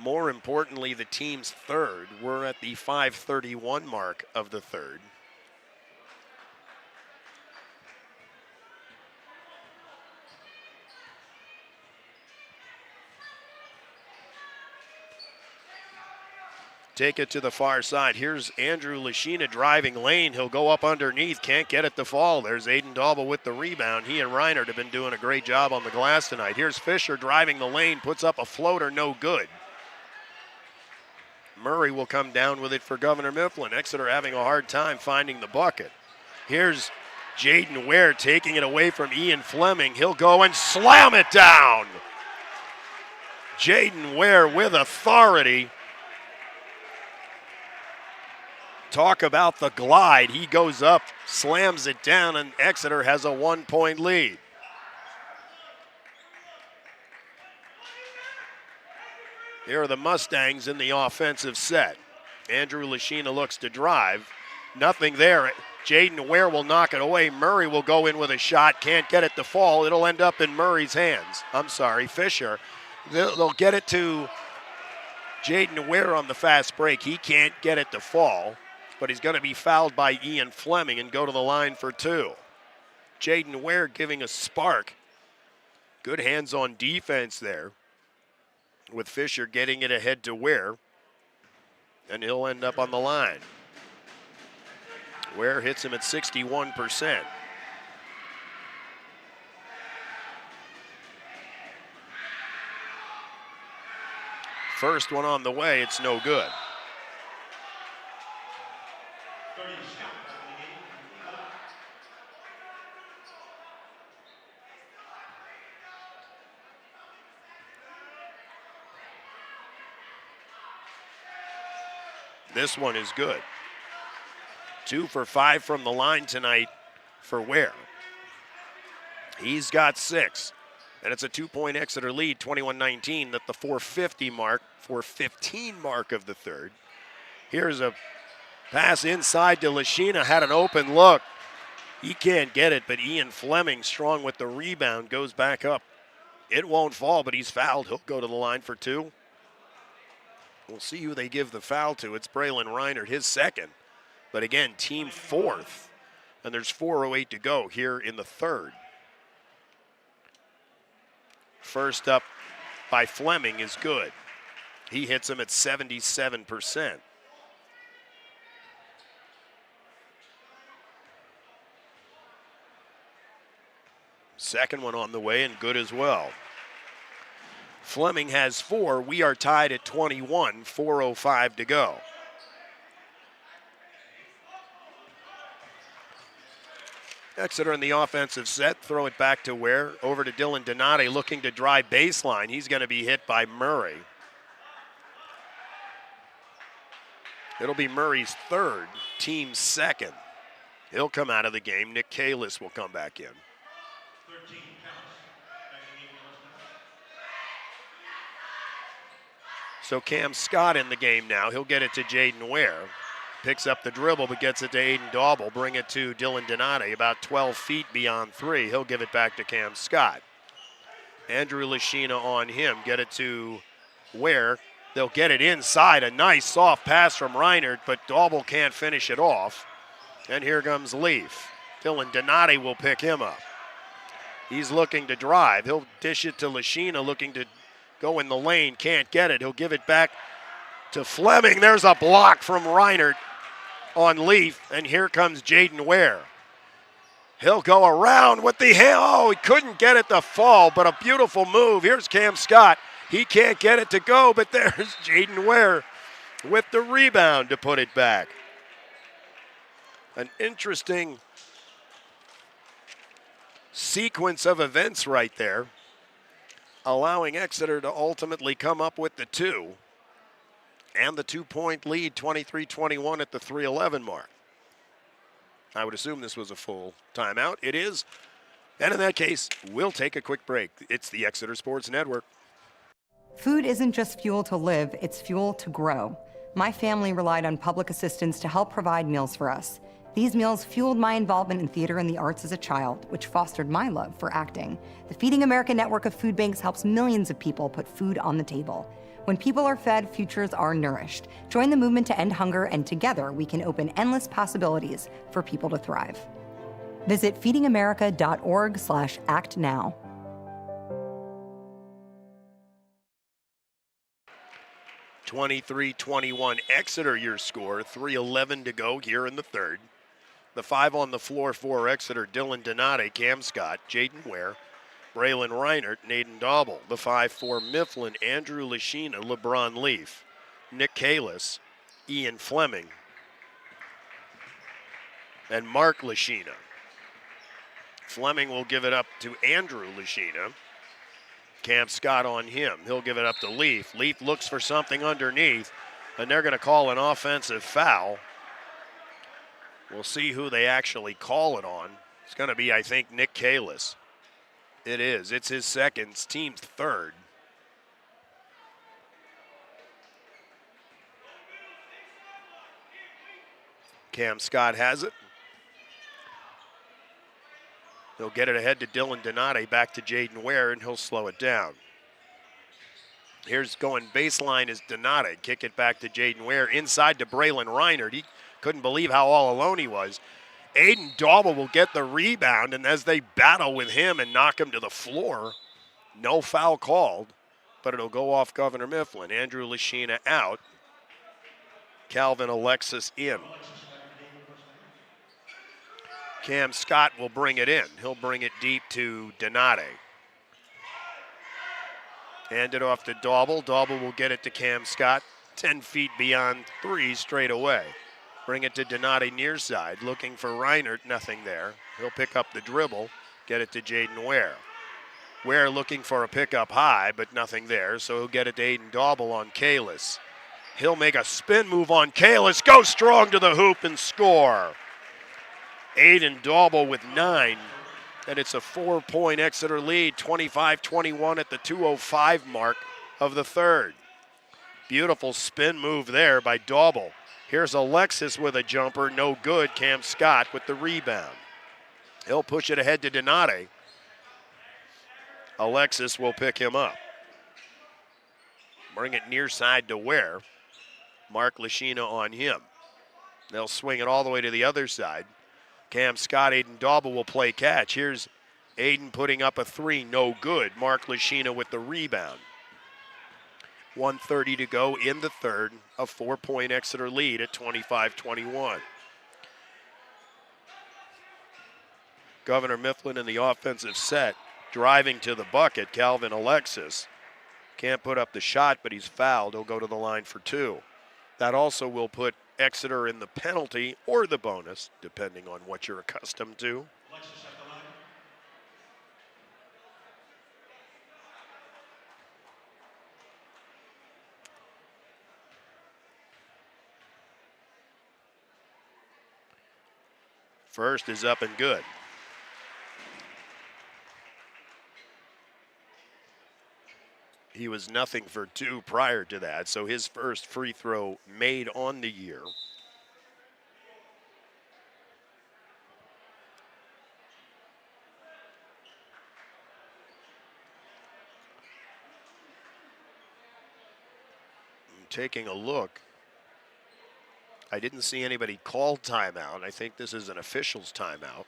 More importantly, the team's third. We're at the 5:31 mark of the third. Take it to the far side. Here's Andrew Lashina driving lane. He'll go up underneath. Can't get it to fall. There's Aiden Daubel with the rebound. He and Reinert have been doing a great job on the glass tonight. Here's Fisher driving the lane. Puts up a floater. No good. Murray will come down with it for Governor Mifflin. Exeter having a hard time finding the bucket. Here's Jaden Ware taking it away from Ian Fleming. He'll go and slam it down. Jaden Ware with authority. Talk about the glide. He goes up, slams it down, and Exeter has a 1-point lead. Here are the Mustangs in the offensive set. Andrew Lashina looks to drive. Nothing there. Jaden Ware will knock it away. Murray will go in with a shot. Can't get it to fall. It'll end up in Murray's hands. I'm sorry, Fisher. They'll get it to Jaden Ware on the fast break. He can't get it to fall, but he's going to be fouled by Ian Fleming and go to the line for 2. Jaden Ware giving a spark. Good hands-on defense there, with Fisher getting it ahead to Ware, and he'll end up on the line. Ware hits him at 61%. First one on the way, it's no good. This one is good. 2 for 5 from the line tonight for Ware. He's got 6, and it's a 2-point Exeter lead, 21-19, at the 4:15 mark of the third. Here's a pass inside to Lashina, had an open look. He can't get it, but Ian Fleming, strong with the rebound, goes back up. It won't fall, but he's fouled. He'll go to the line for 2. We'll see who they give the foul to. It's Braylon Reinert, his second. But again, team 4th. And there's 4:08 to go here in the third. First up by Fleming is good. He hits him at 77%. Second one on the way and good as well. Fleming has 4. We are tied at 21, 4:05 to go. Exeter in the offensive set, throw it back to Ware, over to Dylan Donati looking to drive baseline. He's going to be hit by Murray. It'll be Murray's third, team's second. He'll come out of the game. Nick Kalis will come back in. So Cam Scott in the game now. He'll get it to Jaden Ware. Picks up the dribble, but gets it to Aiden Daubel. Bring it to Dylan Donati, about 12 feet beyond 3. He'll give it back to Cam Scott. Andrew Lashina on him. Get it to Ware. They'll get it inside. A nice soft pass from Reinert, but Daubel can't finish it off. And here comes Leaf. Dylan Donati will pick him up. He's looking to drive. He'll dish it to Lashina, looking to go in the lane. Can't get it. He'll give it back to Fleming. There's a block from Reinert on Leaf, and here comes Jaden Ware. He'll go around with the hand. Oh, he couldn't get it to fall, but a beautiful move. Here's Cam Scott. He can't get it to go, but there's Jaden Ware with the rebound to put it back. An interesting sequence of events right there, allowing Exeter to ultimately come up with the 2 and the 2-point lead, 23-21 at the 3:11 mark. I would assume this was a full timeout. It is. And in that case, we'll take a quick break. It's the Exeter Sports Network. Food isn't just fuel to live, it's fuel to grow. My family relied on public assistance to help provide meals for us. These meals fueled my involvement in theater and the arts as a child, which fostered my love for acting. The Feeding America network of food banks helps millions of people put food on the table. When people are fed, futures are nourished. Join the movement to end hunger, and together we can open endless possibilities for people to thrive. Visit feedingamerica.org/actnow. (23-21) Exeter, your score. 3:11 to go here in the third. The 5 on the floor for Exeter: Dylan Donate, Cam Scott, Jaden Ware, Braylon Reinert, Naden Dauble. The 5 for Mifflin: Andrew Lashina, LeBron Leaf, Nick Kalis, Ian Fleming, and Mark Lashina. Fleming will give it up to Andrew Lashina. Cam Scott on him. He'll give it up to Leaf. Leaf looks for something underneath, and they're going to call an offensive foul. We'll see who they actually call it on. It's going to be, I think, Nick Kalis. It is. It's his second, team's third. Cam Scott has it. He'll get it ahead to Dylan Donate, back to Jaden Ware, and he'll slow it down. Here's going baseline is Donate. Kick it back to Jaden Ware, inside to Braylon Reinert. He couldn't believe how all alone he was. Aiden Dauble will get the rebound, and as they battle with him and knock him to the floor, no foul called, but it'll go off Governor Mifflin. Andrew Lashina out. Calvin Alexis in. Cam Scott will bring it in. He'll bring it deep to Donate. Hand it off to Dauble. Dauble will get it to Cam Scott. 10 feet beyond 3 straight away. Bring it to Donate near side. Looking for Reinert. Nothing there. He'll pick up the dribble. Get it to Jaden Ware. Ware looking for a pickup high, but nothing there. So he'll get it to Aiden Dauble on Kalis. He'll make a spin move on Kalis. Go strong to the hoop and score. Aiden Dauble with 9, and it's a 4-point Exeter lead, 25-21 at the 2:05 mark of the third. Beautiful spin move there by Dauble. Here's Alexis with a jumper, no good. Cam Scott with the rebound. He'll push it ahead to Donate. Alexis will pick him up. Bring it near side to Ware. Mark Lashina on him. They'll swing it all the way to the other side. Cam Scott, Aiden Dauble will play catch. Here's Aiden putting up a 3, no good. Mark Lashina with the rebound. 1:30 to go in the third, a 4-point Exeter lead at 25-21. Governor Mifflin in the offensive set, driving to the bucket. Calvin Alexis can't put up the shot, but he's fouled. He'll go to the line for 2. That also will put Exeter in the penalty or the bonus, depending on what you're accustomed to. First is up and good. He was nothing for 2 prior to that, so his first free throw made on the year. I'm taking a look. I didn't see anybody call timeout. I think this is an official's timeout.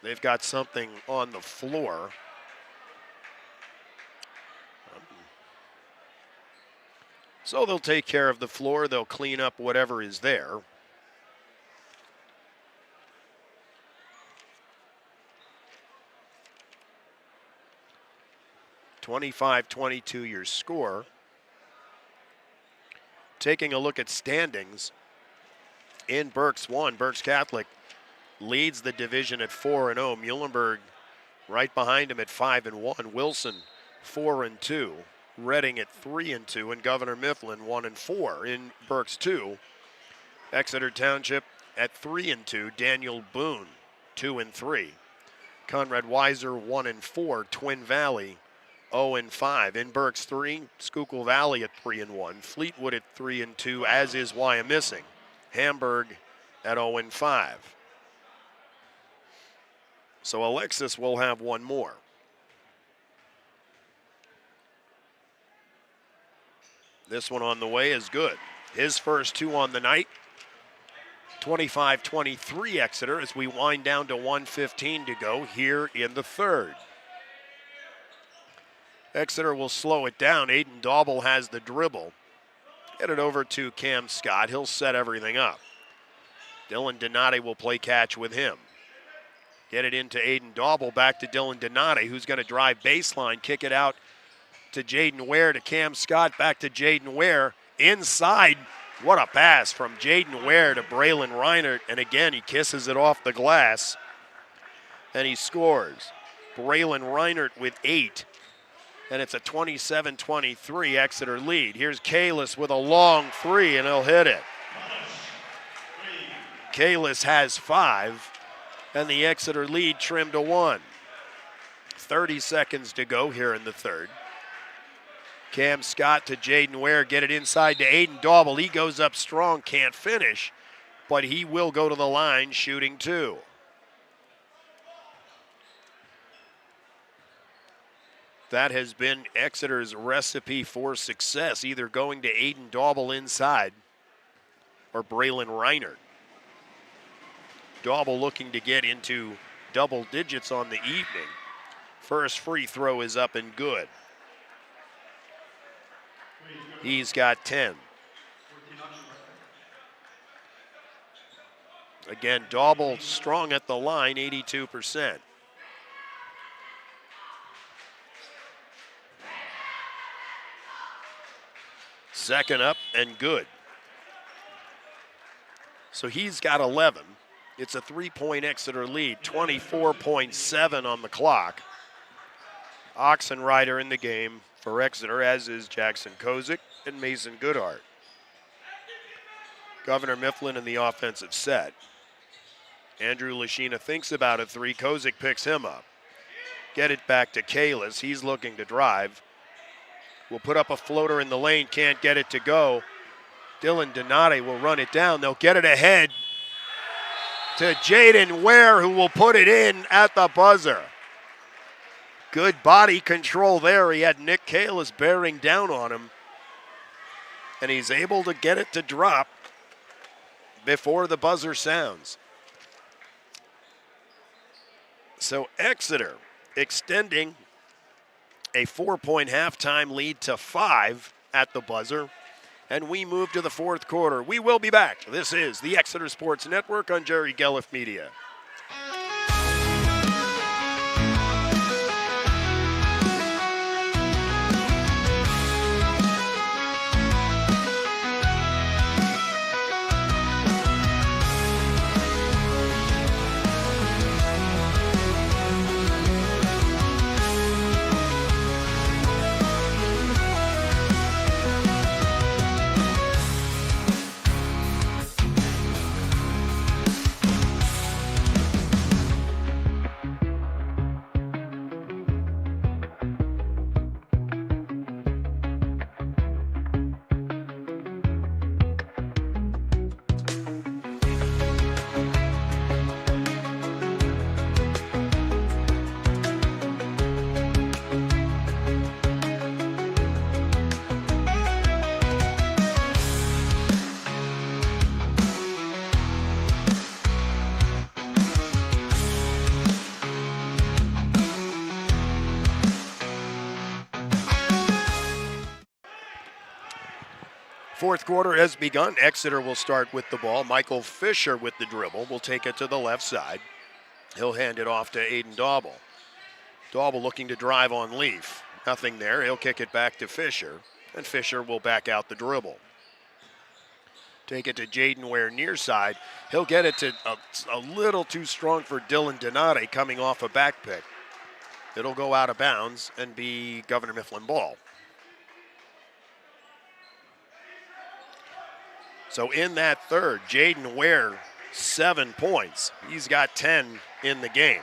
They've got something on the floor. So they'll take care of the floor. They'll clean up whatever is there. 25-22 your score. Taking a look at standings in Berks 1, Berks Catholic leads the division at 4-0. Muhlenberg right behind him at 5-1. Wilson 4-2. Reading at 3-2, and Governor Mifflin 1-4 in Berks 2. Exeter Township at 3-2. Daniel Boone 2-3. Conrad Weiser 1-4. Twin Valley 0-5. In Berks 3, Schuylkill Valley at 3-1. Fleetwood at 3-2, as is Wyomissing. Hamburg at 0-5. So Alexis will have one more. This one on the way is good. His first two on the night. 25-23 Exeter as we wind down to 1:15 to go here in the third. Exeter will slow it down. Aiden Dauble has the dribble. Get it over to Cam Scott. He'll set everything up. Dylan Donati will play catch with him. Get it into Aiden Dauble, back to Dylan Donati, who's going to drive baseline, kick it out to Jaden Ware, to Cam Scott, back to Jaden Ware. Inside, what a pass from Jaden Ware to Braylon Reinert, and again, he kisses it off the glass, and he scores. Braylon Reinert with 8, and it's a 27-23 Exeter lead. Here's Kalis with a long 3, and he'll hit it. Kalis has 5, and the Exeter lead trimmed to 1. 30 seconds to go here in the third. Cam Scott to Jaden Ware, get it inside to Aiden Dauble. He goes up strong, can't finish, but he will go to the line shooting 2. That has been Exeter's recipe for success, either going to Aiden Dauble inside or Braylon Reinert. Dauble looking to get into double digits on the evening. First free throw is up and good. He's got 10. Again, Dauble strong at the line, 82%. Second up and good. So he's got 11. It's a 3-point Exeter lead, 24.7 on the clock. Oxenrider in the game for Exeter, as is Jackson Kozik and Mason Goodhart. Governor Mifflin in the offensive set. Andrew Lashina thinks about a 3. Kozik picks him up. Get it back to Kalis. He's looking to drive. Will put up a floater in the lane, can't get it to go. Dylan Donati will run it down. They'll get it ahead to Jaden Ware, who will put it in at the buzzer. Good body control there. He had Nick Kalis bearing down on him, and he's able to get it to drop before the buzzer sounds. So Exeter extending a 4-point halftime lead to 5 at the buzzer, and we move to the fourth quarter. We will be back. This is the Exeter Sports Network on Jerry Gelliff Media. Fourth quarter has begun. Exeter will start with the ball. Michael Fisher with the dribble will take it to the left side. He'll hand it off to Aiden Dauble. Dauble looking to drive on Leaf. Nothing there. He'll kick it back to Fisher, and Fisher will back out the dribble. Take it to Jaden Ware near side. He'll get it to a little too strong for Dylan Donate coming off a back pick. It'll go out of bounds and be Governor Mifflin ball. So in that third, Jaden Ware, 7 points. He's got 10 in the game.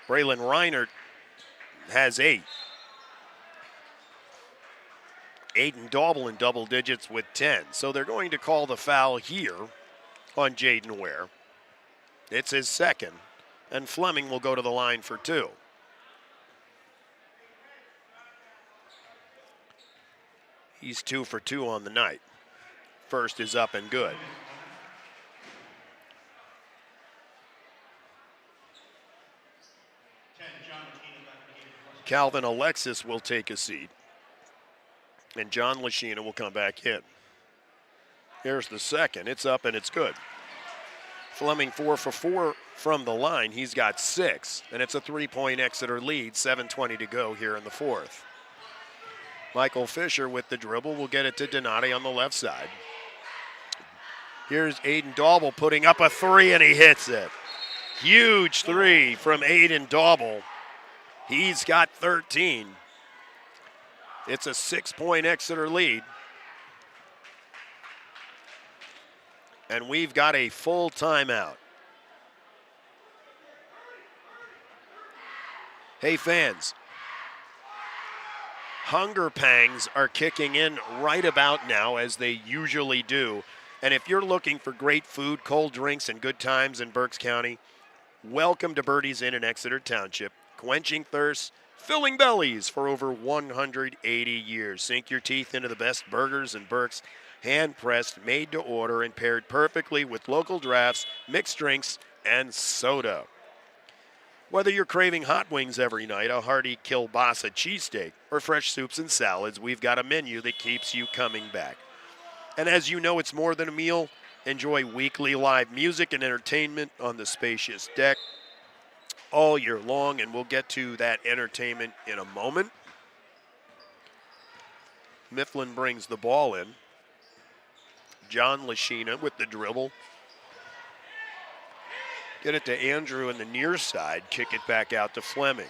Braylon Reinert has 8. Aiden Dauble in double digits with 10. So they're going to call the foul here on Jaden Ware. It's his second, and Fleming will go to the line for 2. He's 2 for 2 on the night. First is up and good. Calvin Alexis will take a seat, and John Lashina will come back in. Here's the second. It's up and it's good. Fleming 4 for 4 from the line. He's got 6, and it's a 3-point Exeter lead. 7:20 to go here in the fourth. Michael Fisher with the dribble will get it to Donati on the left side. Here's Aiden Dauble putting up a 3, and he hits it. Huge 3 from Aiden Dauble. He's got 13. It's a 6-point Exeter lead. And we've got a full timeout. Hey fans, hunger pangs are kicking in right about now, as they usually do. And if you're looking for great food, cold drinks, and good times in Berks County, welcome to Birdie's Inn in Exeter Township. Quenching thirst, filling bellies for over 180 years. Sink your teeth into the best burgers in Berks, hand-pressed, made to order, and paired perfectly with local drafts, mixed drinks, and soda. Whether you're craving hot wings every night, a hearty kielbasa cheesesteak, or fresh soups and salads, we've got a menu that keeps you coming back. And as you know, it's more than a meal. Enjoy weekly live music and entertainment on the spacious deck all year long, and we'll get to that entertainment in a moment. Mifflin brings the ball in. John Lashina with the dribble. Get it to Andrew in the near side. Kick it back out to Fleming.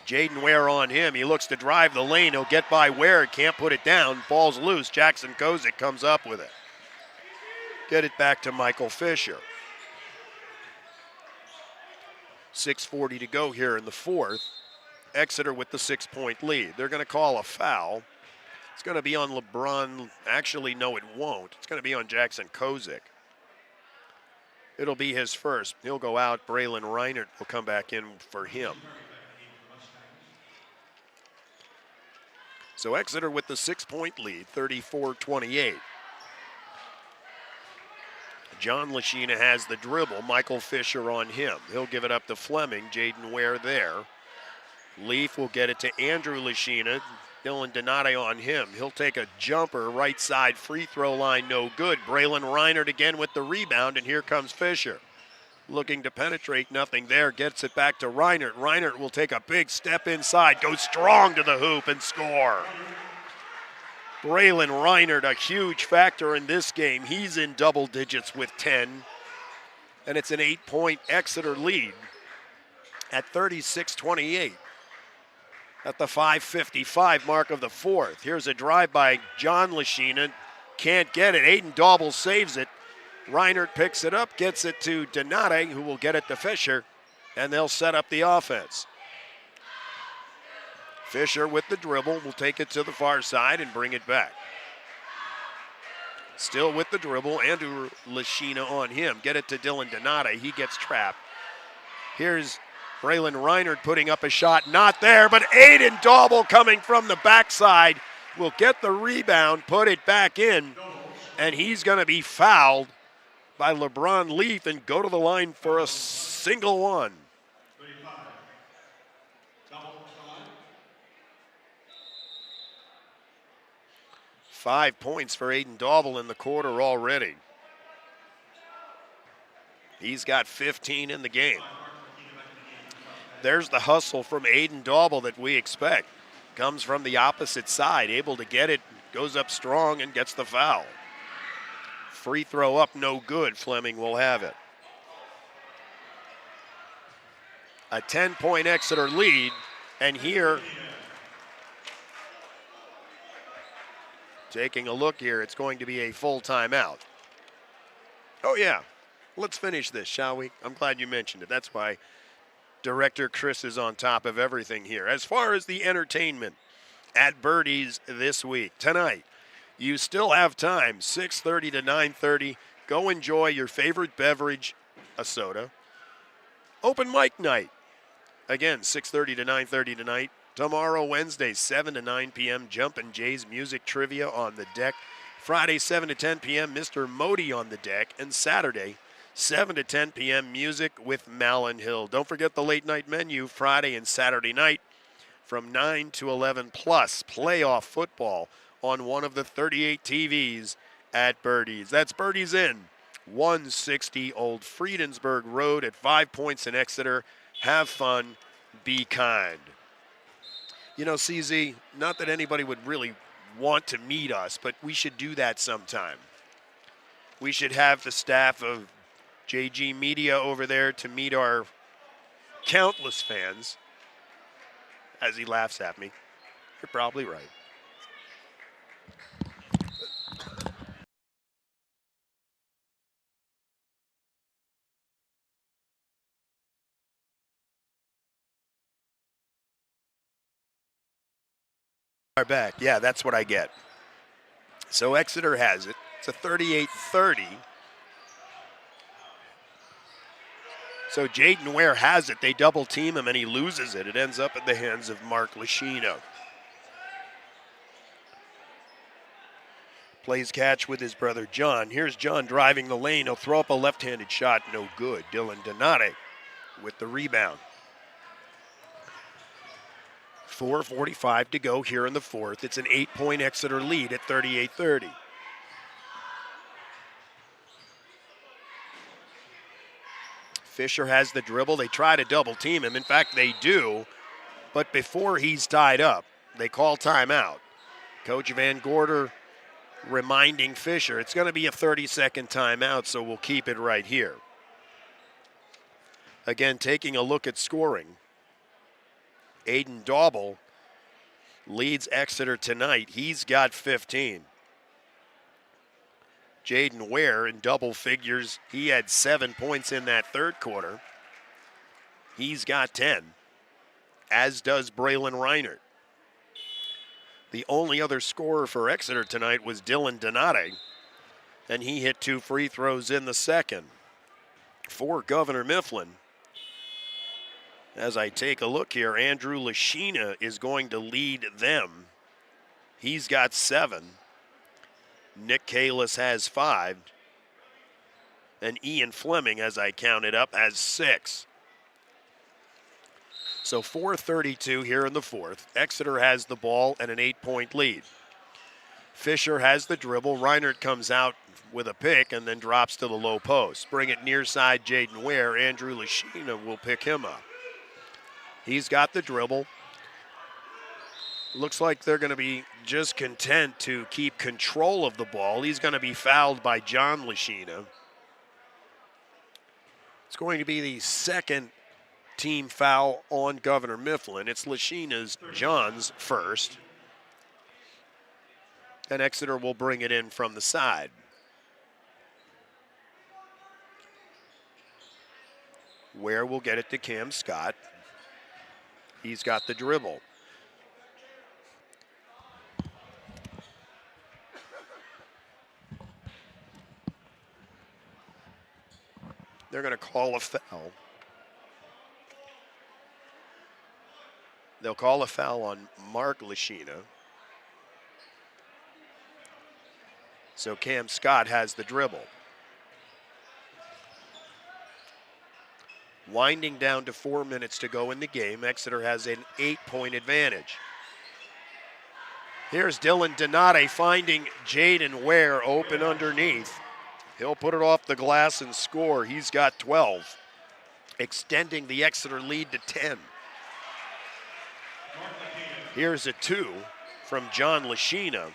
Jaden Ware on him. He looks to drive the lane. He'll get by Ware. Can't put it down. Ball's loose. Jackson Kozik comes up with it. Get it back to Michael Fisher. 6:40 to go here in the fourth. Exeter with the 6-point lead. They're going to call a foul. It's going to be on LeBron. Actually, no, it won't. It's going to be on Jackson Kozik. It'll be his first. He'll go out. Braylon Reinert will come back in for him. So Exeter with the 6-point lead, 34-28. John Lashina has the dribble. Michael Fisher on him. He'll give it up to Fleming. Jaden Ware there. Leaf will get it to Andrew Lashina. Dylan Donati on him. He'll take a jumper, right side free throw line, no good. Braylon Reinert again with the rebound, and here comes Fisher. Looking to penetrate, nothing there. Gets it back to Reinert. Reinert will take a big step inside, goes strong to the hoop and score. Braylon Reinert, a huge factor in this game. He's in double digits with 10, and it's an 8-point Exeter lead at 36-28. At the 5:55 mark of the fourth. Here's a drive by John Lashina. Can't get it. Aiden Dauble saves it. Reinert picks it up, gets it to Donati, who will get it to Fisher, and they'll set up the offense. Fisher with the dribble will take it to the far side and bring it back. Still with the dribble, Andrew Lashina on him. Get it to Dylan Donati. He gets trapped. Here's Braylon Reinert putting up a shot, not there, but Aiden Dauble coming from the backside will get the rebound, put it back in, and he's going to be fouled by LeBron Leaf and go to the line for a single one. Five points for Aiden Dauble in the quarter already. He's got 15 in the game. There's the hustle from Aiden Dauble that we expect. Comes from the opposite side, able to get it, goes up strong and gets the foul. Free throw up, no good. Fleming will have it. A 10-point Exeter lead, and here, taking a look here, it's going to be a full timeout. Oh yeah, let's finish this, shall we? I'm glad you mentioned it. That's why Director Chris is on top of everything here. As far as the entertainment at Birdie's this week, tonight, you still have time, 6:30 to 9:30. Go enjoy your favorite beverage, a soda. Open mic night. Again, 6:30 to 9:30 tonight. Tomorrow, Wednesday, 7 to 9 p.m., Jumpin' Jay's Music Trivia on the deck. Friday, 7 to 10 p.m., Mr. Modi on the deck. And Saturday, 7 to 10 p.m., Music with Malin Hill. Don't forget the late night menu Friday and Saturday night from 9 to 11, plus playoff football on one of the 38 TVs at Birdie's. That's Birdie's Inn, 160 Old Friedensburg Road at 5 Points in Exeter. Have fun, be kind. You know, CZ, not that anybody would really want to meet us, but we should do that sometime. We should have the staff of JG Media over there to meet our countless fans. As he laughs at me. You're probably right. Back. Yeah, that's what I get. So Exeter has it. It's a 38-30. So Jaden Ware has it. They double team him and he loses it. It ends up in the hands of Mark Lashino. Plays catch with his brother John. Here's John driving the lane. He'll throw up a left-handed shot. No good. Dylan Donate with the rebound. 4:45 to go here in the fourth. It's an 8-point Exeter lead at 38-30. Fisher has the dribble. They try to double team him. In fact, they do. But before he's tied up, they call timeout. Coach Van Gorder reminding Fisher it's going to be a 30-second timeout, so we'll keep it right here. Again, taking a look at scoring. Aiden Dauble leads Exeter tonight. He's got 15. Jaden Ware in double figures. He had 7 points in that third quarter. He's got 10, as does Braylon Reinert. The only other scorer for Exeter tonight was Dylan Donate, and he hit 2 free throws in the second. For Governor Mifflin, as I take a look here, Andrew Lashina is going to lead them. He's got 7. Nick Kalis has 5. And Ian Fleming, as I counted up, has 6. So 4:32 here in the fourth. Exeter has the ball and an 8-point lead. Fisher has the dribble. Reinert comes out with a pick and then drops to the low post. Bring it near side, Jaden Ware. Andrew Lashina will pick him up. He's got the dribble. Looks like they're going to be just content to keep control of the ball. He's going to be fouled by John Lashina. It's going to be the second team foul on Governor Mifflin. It's Lashina's, John's first. And Exeter will bring it in from the side. Ware will get it to Cam Scott. He's got the dribble. They're going to call a foul. They'll call a foul on Mark Lashina. So Cam Scott has the dribble. Winding down to 4 minutes to go in the game, Exeter has an 8-point advantage. Here's Dylan Donate finding Jaden Ware open underneath. He'll put it off the glass and score. He's got 12, extending the Exeter lead to 10. Here's a 2 from John Lashina.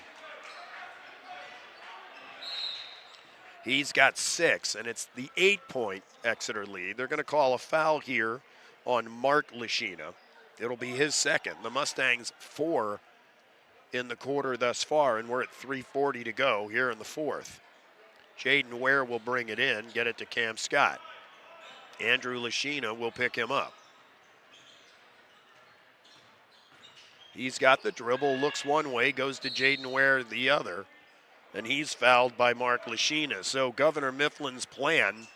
He's got 6, and it's the 8-point Exeter lead. They're going to call a foul here on Mark Lashina. It'll be his second. The Mustangs 4 in the quarter thus far, and we're at 3:40 to go here in the fourth. Jaden Ware will bring it in, get it to Cam Scott. Andrew Lashina will pick him up. He's got the dribble, looks one way, goes to Jaden Ware the other, and he's fouled by Mark Lashina. So Governor Mifflin's plan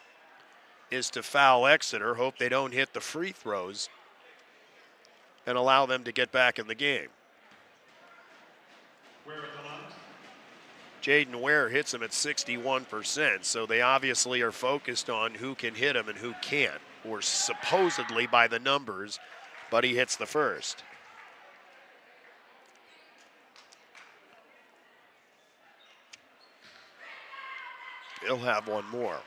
is to foul Exeter, hope they don't hit the free throws, and allow them to get back in the game. Jaden Ware hits him at 61%, so they obviously are focused on who can hit him and who can't, or supposedly by the numbers, but he hits the first. He'll have one more.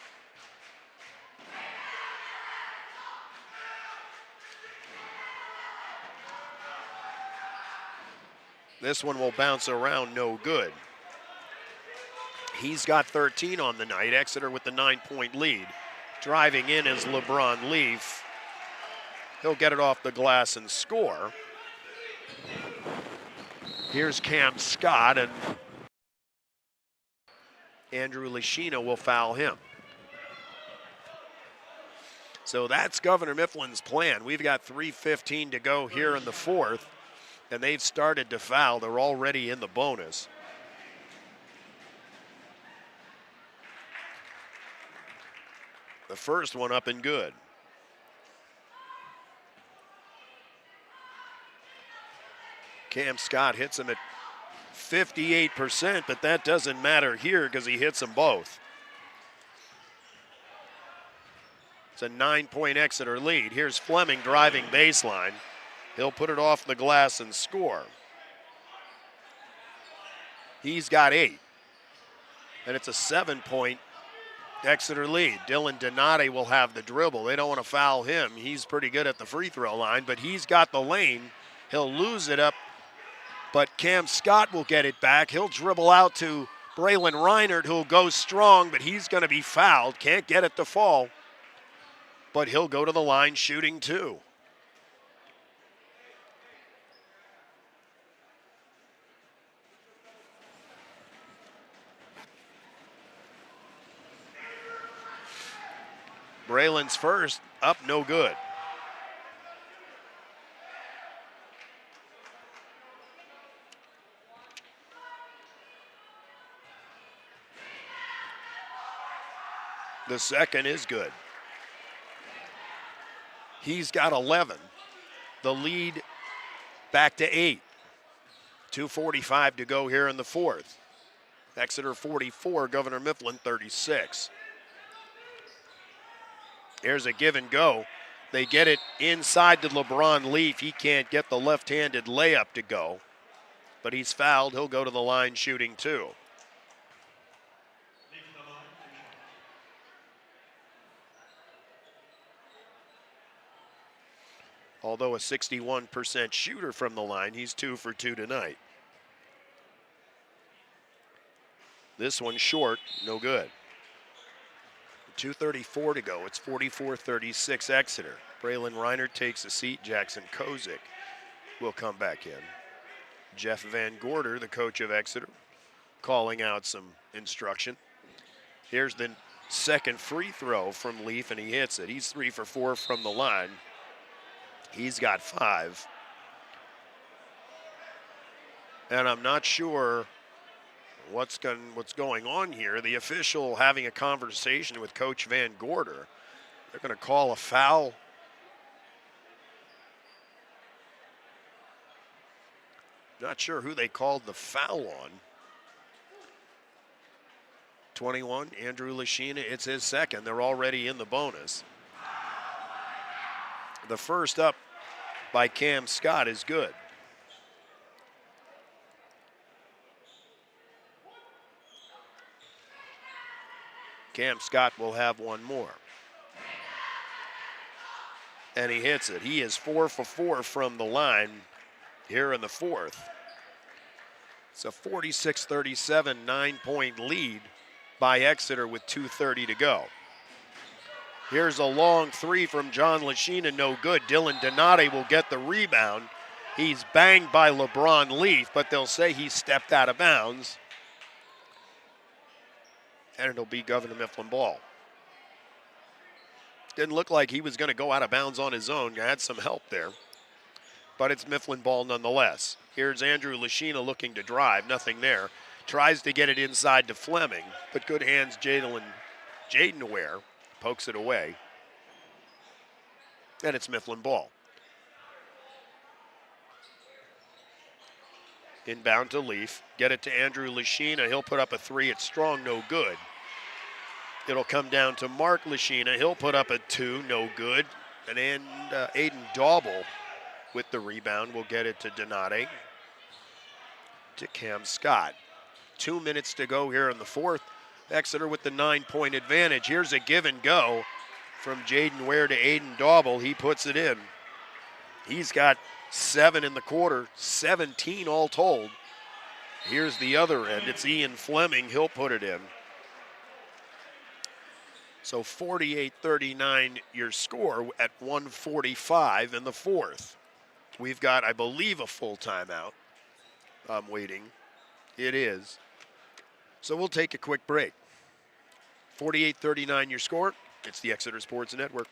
This one will bounce around, no good. He's got 13 on the night. Exeter with the 9-point lead. Driving in is LeBron Leaf. He'll get it off the glass and score. Here's Cam Scott, and Andrew Lashina will foul him. So that's Governor Mifflin's plan. We've got 3:15 to go here in the fourth, and they've started to foul. They're already in the bonus. The first one up and good. Cam Scott hits him at 58%, but that doesn't matter here because he hits them both. It's a 9-point Exeter lead. Here's Fleming driving baseline. He'll put it off the glass and score. He's got 8. And it's a 7-point Exeter lead. Dylan Donati will have the dribble. They don't want to foul him. He's pretty good at the free throw line, but he's got the lane. He'll lose it up, but Cam Scott will get it back. He'll dribble out to Braylon Reinert, who'll go strong, but he's going to be fouled. Can't get it to fall, but he'll go to the line shooting 2. Braylon's first, up no good. The second is good. He's got 11. The lead back to 8. 2:45 to go here in the fourth. Exeter 44, Governor Mifflin 36. Here's a give and go. They get it inside to LeBron Leaf. He can't get the left-handed layup to go, but he's fouled. He'll go to the line shooting 2. Although a 61% shooter from the line, he's 2 for 2 tonight. This one short, no good. 2:34 to go. It's 44-36 Exeter. Braylon Reinert takes a seat. Jackson Kozik will come back in. Jeff Van Gorder, the coach of Exeter, calling out some instruction. Here's the second free throw from Leaf, and he hits it. He's 3 for 4 from the line. He's got 5. And I'm not sure what's going on here. The official having a conversation with Coach Van Gorder. They're going to call a foul. Not sure who they called the foul on. 21, Andrew Lashina, it's his second. They're already in the bonus. The first up by Cam Scott is good. Cam Scott will have one more. And he hits it. He is 4 for 4 from the line. here in the fourth. It's a 46-37 9-point lead by Exeter with 2:30 to go. Here's a long three from John Lashina, no good. Dylan Donati will get the rebound. He's banged by LeBron Leaf, but they'll say he stepped out of bounds. And it'll be Governor Mifflin ball. Didn't look like he was going to go out of bounds on his own. Had some help there. But it's Mifflin ball nonetheless. Here's Andrew Lashina looking to drive. Nothing there. Tries to get it inside to Fleming, but good hands Jaden Ware pokes it away. And it's Mifflin ball. Inbound to Leaf. Get it to Andrew Lashina. He'll put up a three. It's strong, no good. It'll come down to Mark Lashina. He'll put up a two, no good. And Aiden Dauble with the rebound will get it to Donati. To Cam Scott. 2 minutes to go here in the fourth. Exeter with the 9-point advantage. Here's a give and go from Jaden Ware to Aiden Dauble. He puts it in. He's got 7 in the quarter, 17 all told. Here's the other end. It's Ian Fleming. He'll put it in. So 48-39 your score at 1:45 in the fourth. We've got, I believe, a full timeout. I'm waiting. It is. So we'll take a quick break. 48-39 your score. It's the Exeter Sports Network.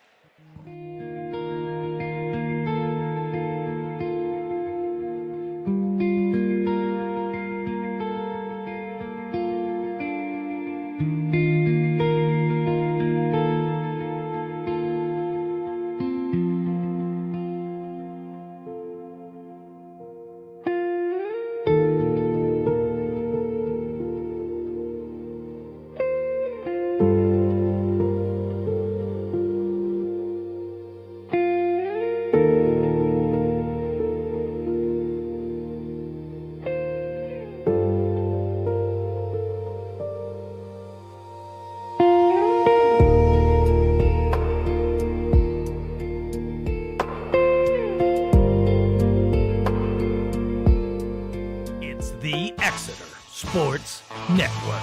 Sports Network.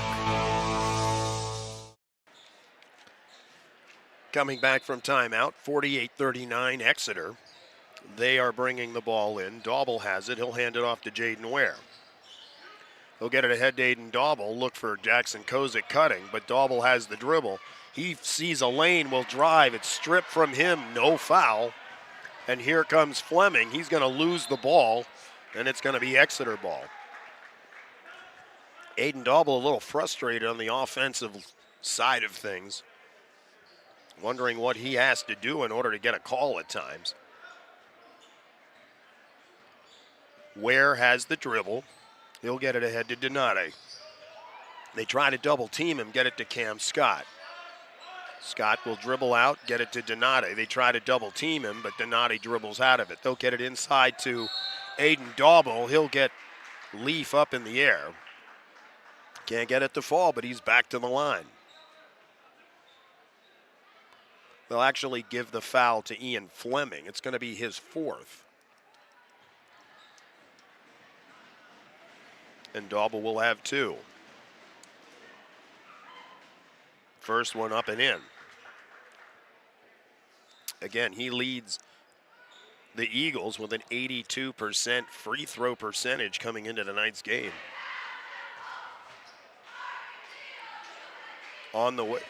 Coming back from timeout, 48-39 Exeter. They are bringing the ball in. Dauble has it. He'll hand it off to Jaden Ware. He'll get it ahead to Aiden Dauble. Look for Jackson Kozik cutting, but Dauble has the dribble. He sees a lane, will drive. It's stripped from him, no foul. And here comes Fleming. He's going to lose the ball, and it's going to be Exeter ball. Aiden Dauble a little frustrated on the offensive side of things, wondering what he has to do in order to get a call at times. Ware has the dribble. He'll get it ahead to Donati. They try to double team him, get it to Cam Scott. Scott will dribble out, get it to Donati. They try to double team him, but Donati dribbles out of it. They'll get it inside to Aiden Dauble. He'll get Leaf up in the air. Can't get it to fall, but he's back to the line. They'll actually give the foul to Ian Fleming. It's going to be his fourth. And Dauble will have two. First one up and in. Again, he leads the Eagles with an 82% free throw percentage coming into tonight's game. On the way.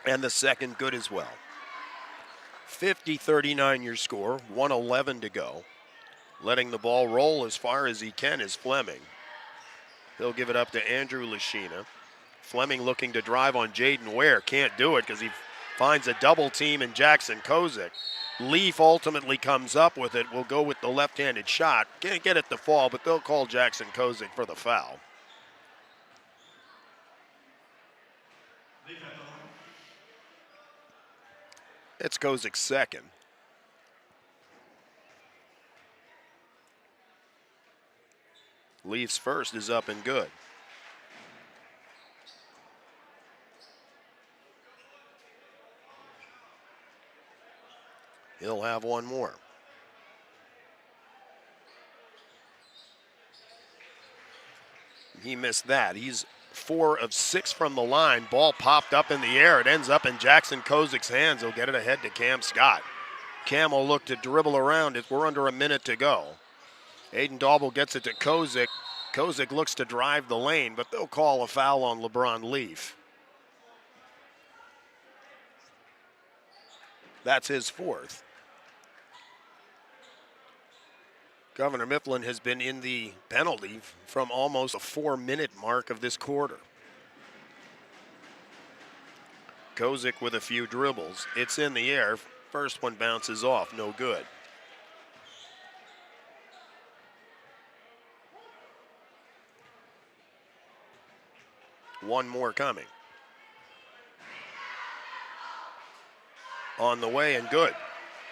And the second good as well. 50-39 your score, 1:11 to go. Letting the ball roll as far as he can is Fleming. He'll give it up to Andrew Lashina. Fleming looking to drive on Jaden Ware. Can't do it because he finds a double team in Jackson Kozik. Leaf ultimately comes up with it. Will go with the left-handed shot. Can't get it to fall, but they'll call Jackson Kozik for the foul. It's Kozik's second. Leaf's first is up and good. He'll have one more. He missed that. He's 4 of 6 from the line. Ball popped up in the air. It ends up in Jackson Kozik's hands. He'll get it ahead to Cam Scott. Cam will look to dribble around it. We're under a minute to go. Aiden Daubel gets it to Kozik. Kozik looks to drive the lane, but they'll call a foul on LeBron Leaf. That's his 4th. Governor Mifflin has been in the penalty from almost a 4-minute mark of this quarter. Kozik with a few dribbles. It's in the air. First one bounces off, no good. One more coming. On the way and good.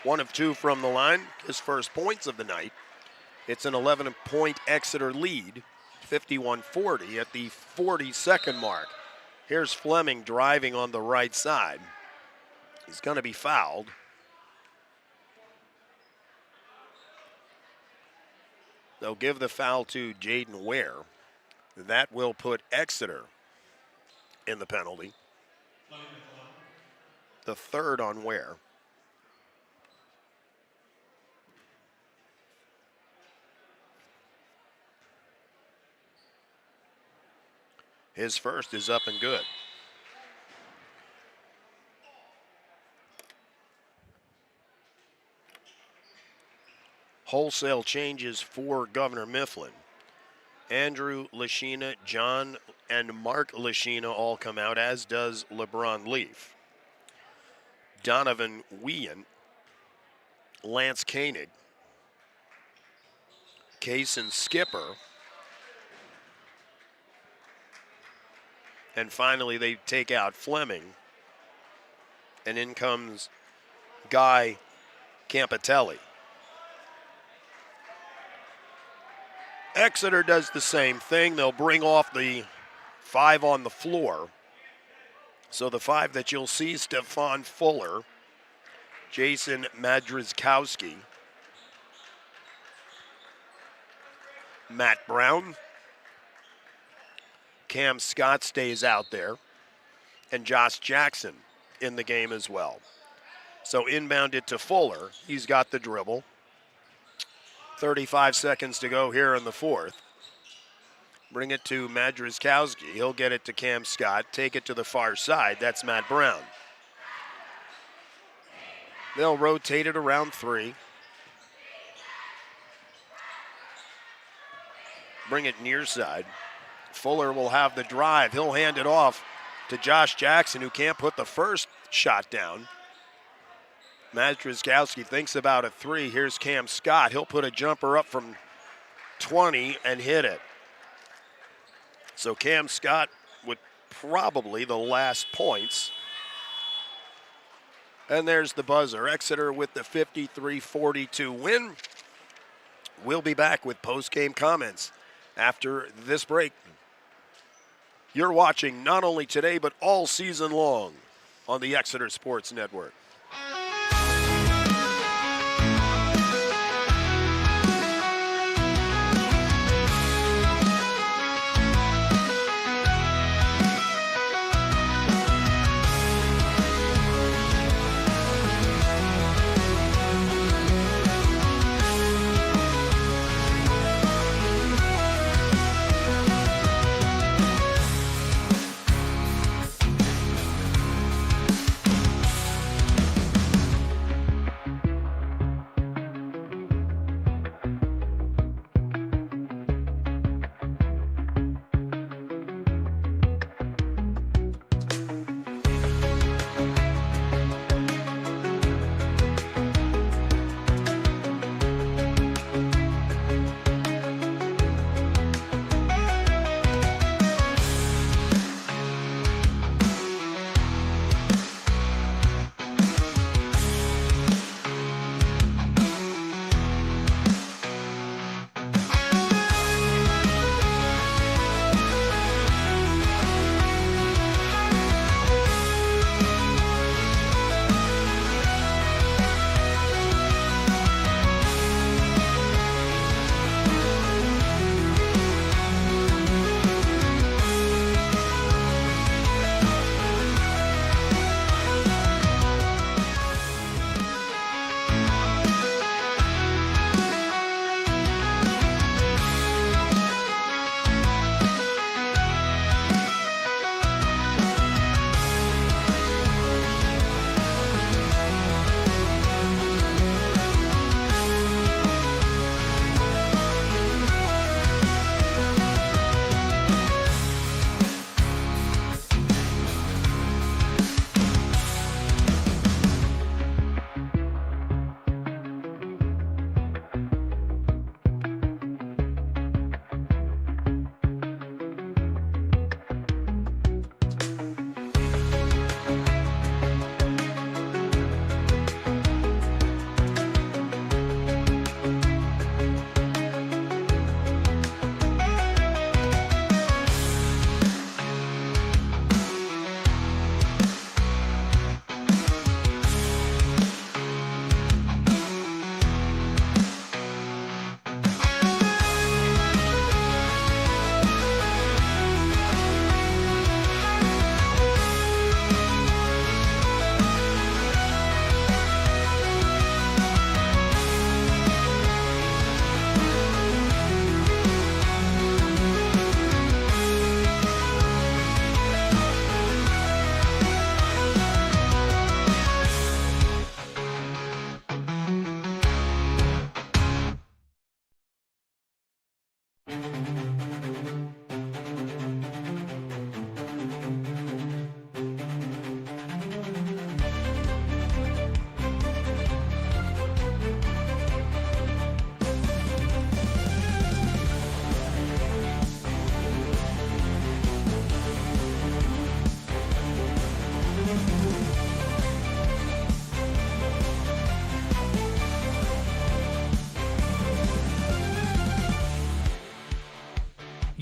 1 of 2 from the line, his first points of the night. It's an 11-point Exeter lead, 51-40 at the 40-second mark. Here's Fleming driving on the right side. He's going to be fouled. They'll give the foul to Jaden Ware. That will put Exeter in the penalty. The 3rd on Ware. His first is up and good. Wholesale changes for Governor Mifflin. Andrew Lashina, John and Mark Lashina all come out, as does LeBron Leaf. Donovan Wien, Lance Koenig, Kaysen Skipper, and finally they take out Fleming, and in comes Guy Campitelli. Exeter does the same thing. They'll bring off the 5 on the floor. So the 5 that you'll see: Stefan Fuller, Jason Madrzkowski, Matt Brown, Cam Scott stays out there, and Josh Jackson in the game as well. So inbound it to Fuller. He's got the dribble. 35 seconds to go here in the 4th. Bring it to Madrzkowski. He'll get it to Cam Scott. Take it to the far side. That's Matt Brown. They'll rotate it around 3. Bring it near side. Fuller will have the drive. He'll hand it off to Josh Jackson, who can't put the first shot down. Madrzkowski thinks about a 3. Here's Cam Scott. He'll put a jumper up from 20 and hit it. So Cam Scott with probably the last points. And there's the buzzer. Exeter with the 53-42 win. We'll be back with post-game comments after this break. You're watching not only today, but all season long on the Exeter Sports Network.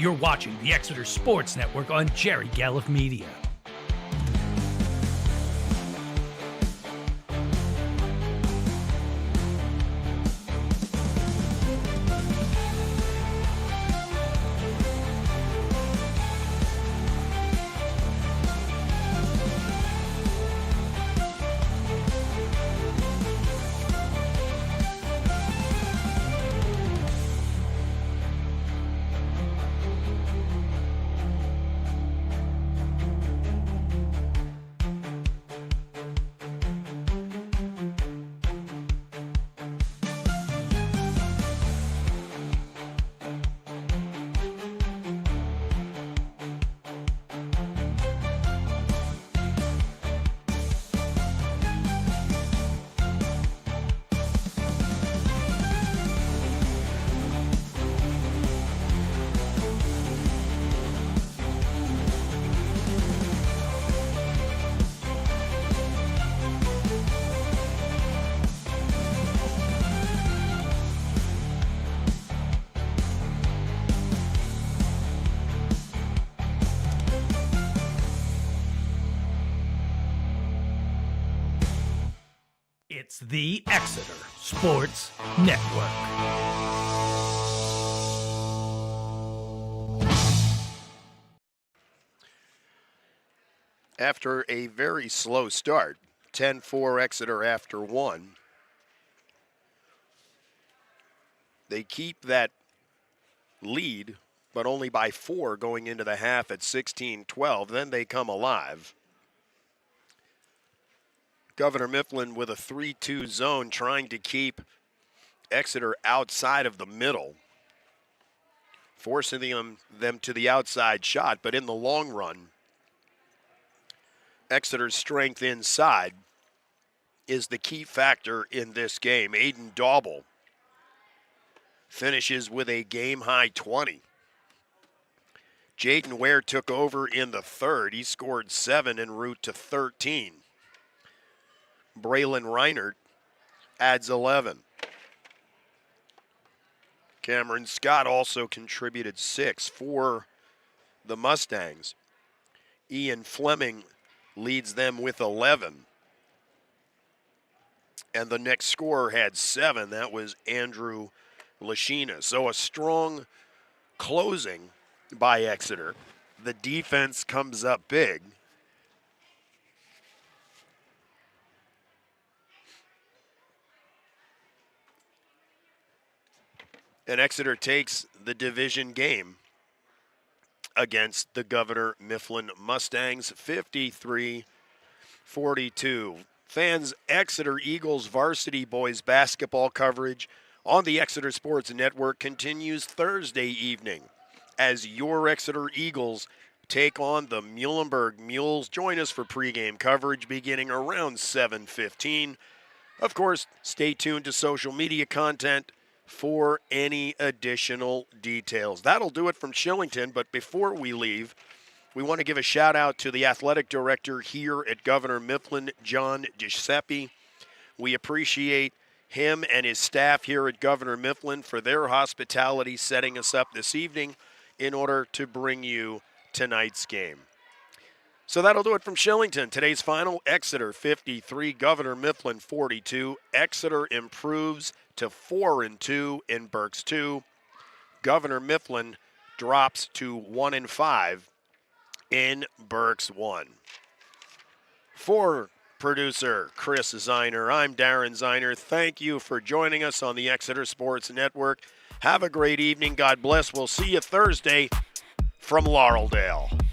You're watching the Exeter Sports Network on Jerry Galliff Media. It's the Exeter Sports Network. After a very slow start, 10-4 Exeter after one, they keep that lead, but only by 4 going into the half at 16-12. Then they come alive. Governor Mifflin with a 3-2 zone trying to keep Exeter outside of the middle, forcing them to the outside shot. But in the long run, Exeter's strength inside is the key factor in this game. Aiden Dauble finishes with a game-high 20. Jaden Ware took over in the third. He scored 7 en route to 13. Braylon Reinert adds 11. Cameron Scott also contributed 6 for the Mustangs. Ian Fleming leads them with 11. And the next scorer had 7. That was Andrew Lashina. So a strong closing by Exeter. The defense comes up big. And Exeter takes the division game against the Governor Mifflin Mustangs, 53-42. Fans, Exeter Eagles varsity boys basketball coverage on the Exeter Sports Network continues Thursday evening as your Exeter Eagles take on the Muhlenberg Mules. Join us for pregame coverage beginning around 7:15. Of course, stay tuned to social media content for any additional details. That'll do it from Shillington, but before we leave, we want to give a shout out to the athletic director here at Governor Mifflin, John Giuseppe. We appreciate him and his staff here at Governor Mifflin for their hospitality setting us up this evening in order to bring you tonight's game. So that'll do it from Shillington. Today's final, Exeter 53, Governor Mifflin 42. Exeter improves to 4-2 in Berks 2. Governor Mifflin drops to 1-5 in Berks 1. For producer Chris Zeiner, I'm Darren Zeiner. Thank you for joining us on the Exeter Sports Network. Have a great evening. God bless. We'll see you Thursday from Laureldale.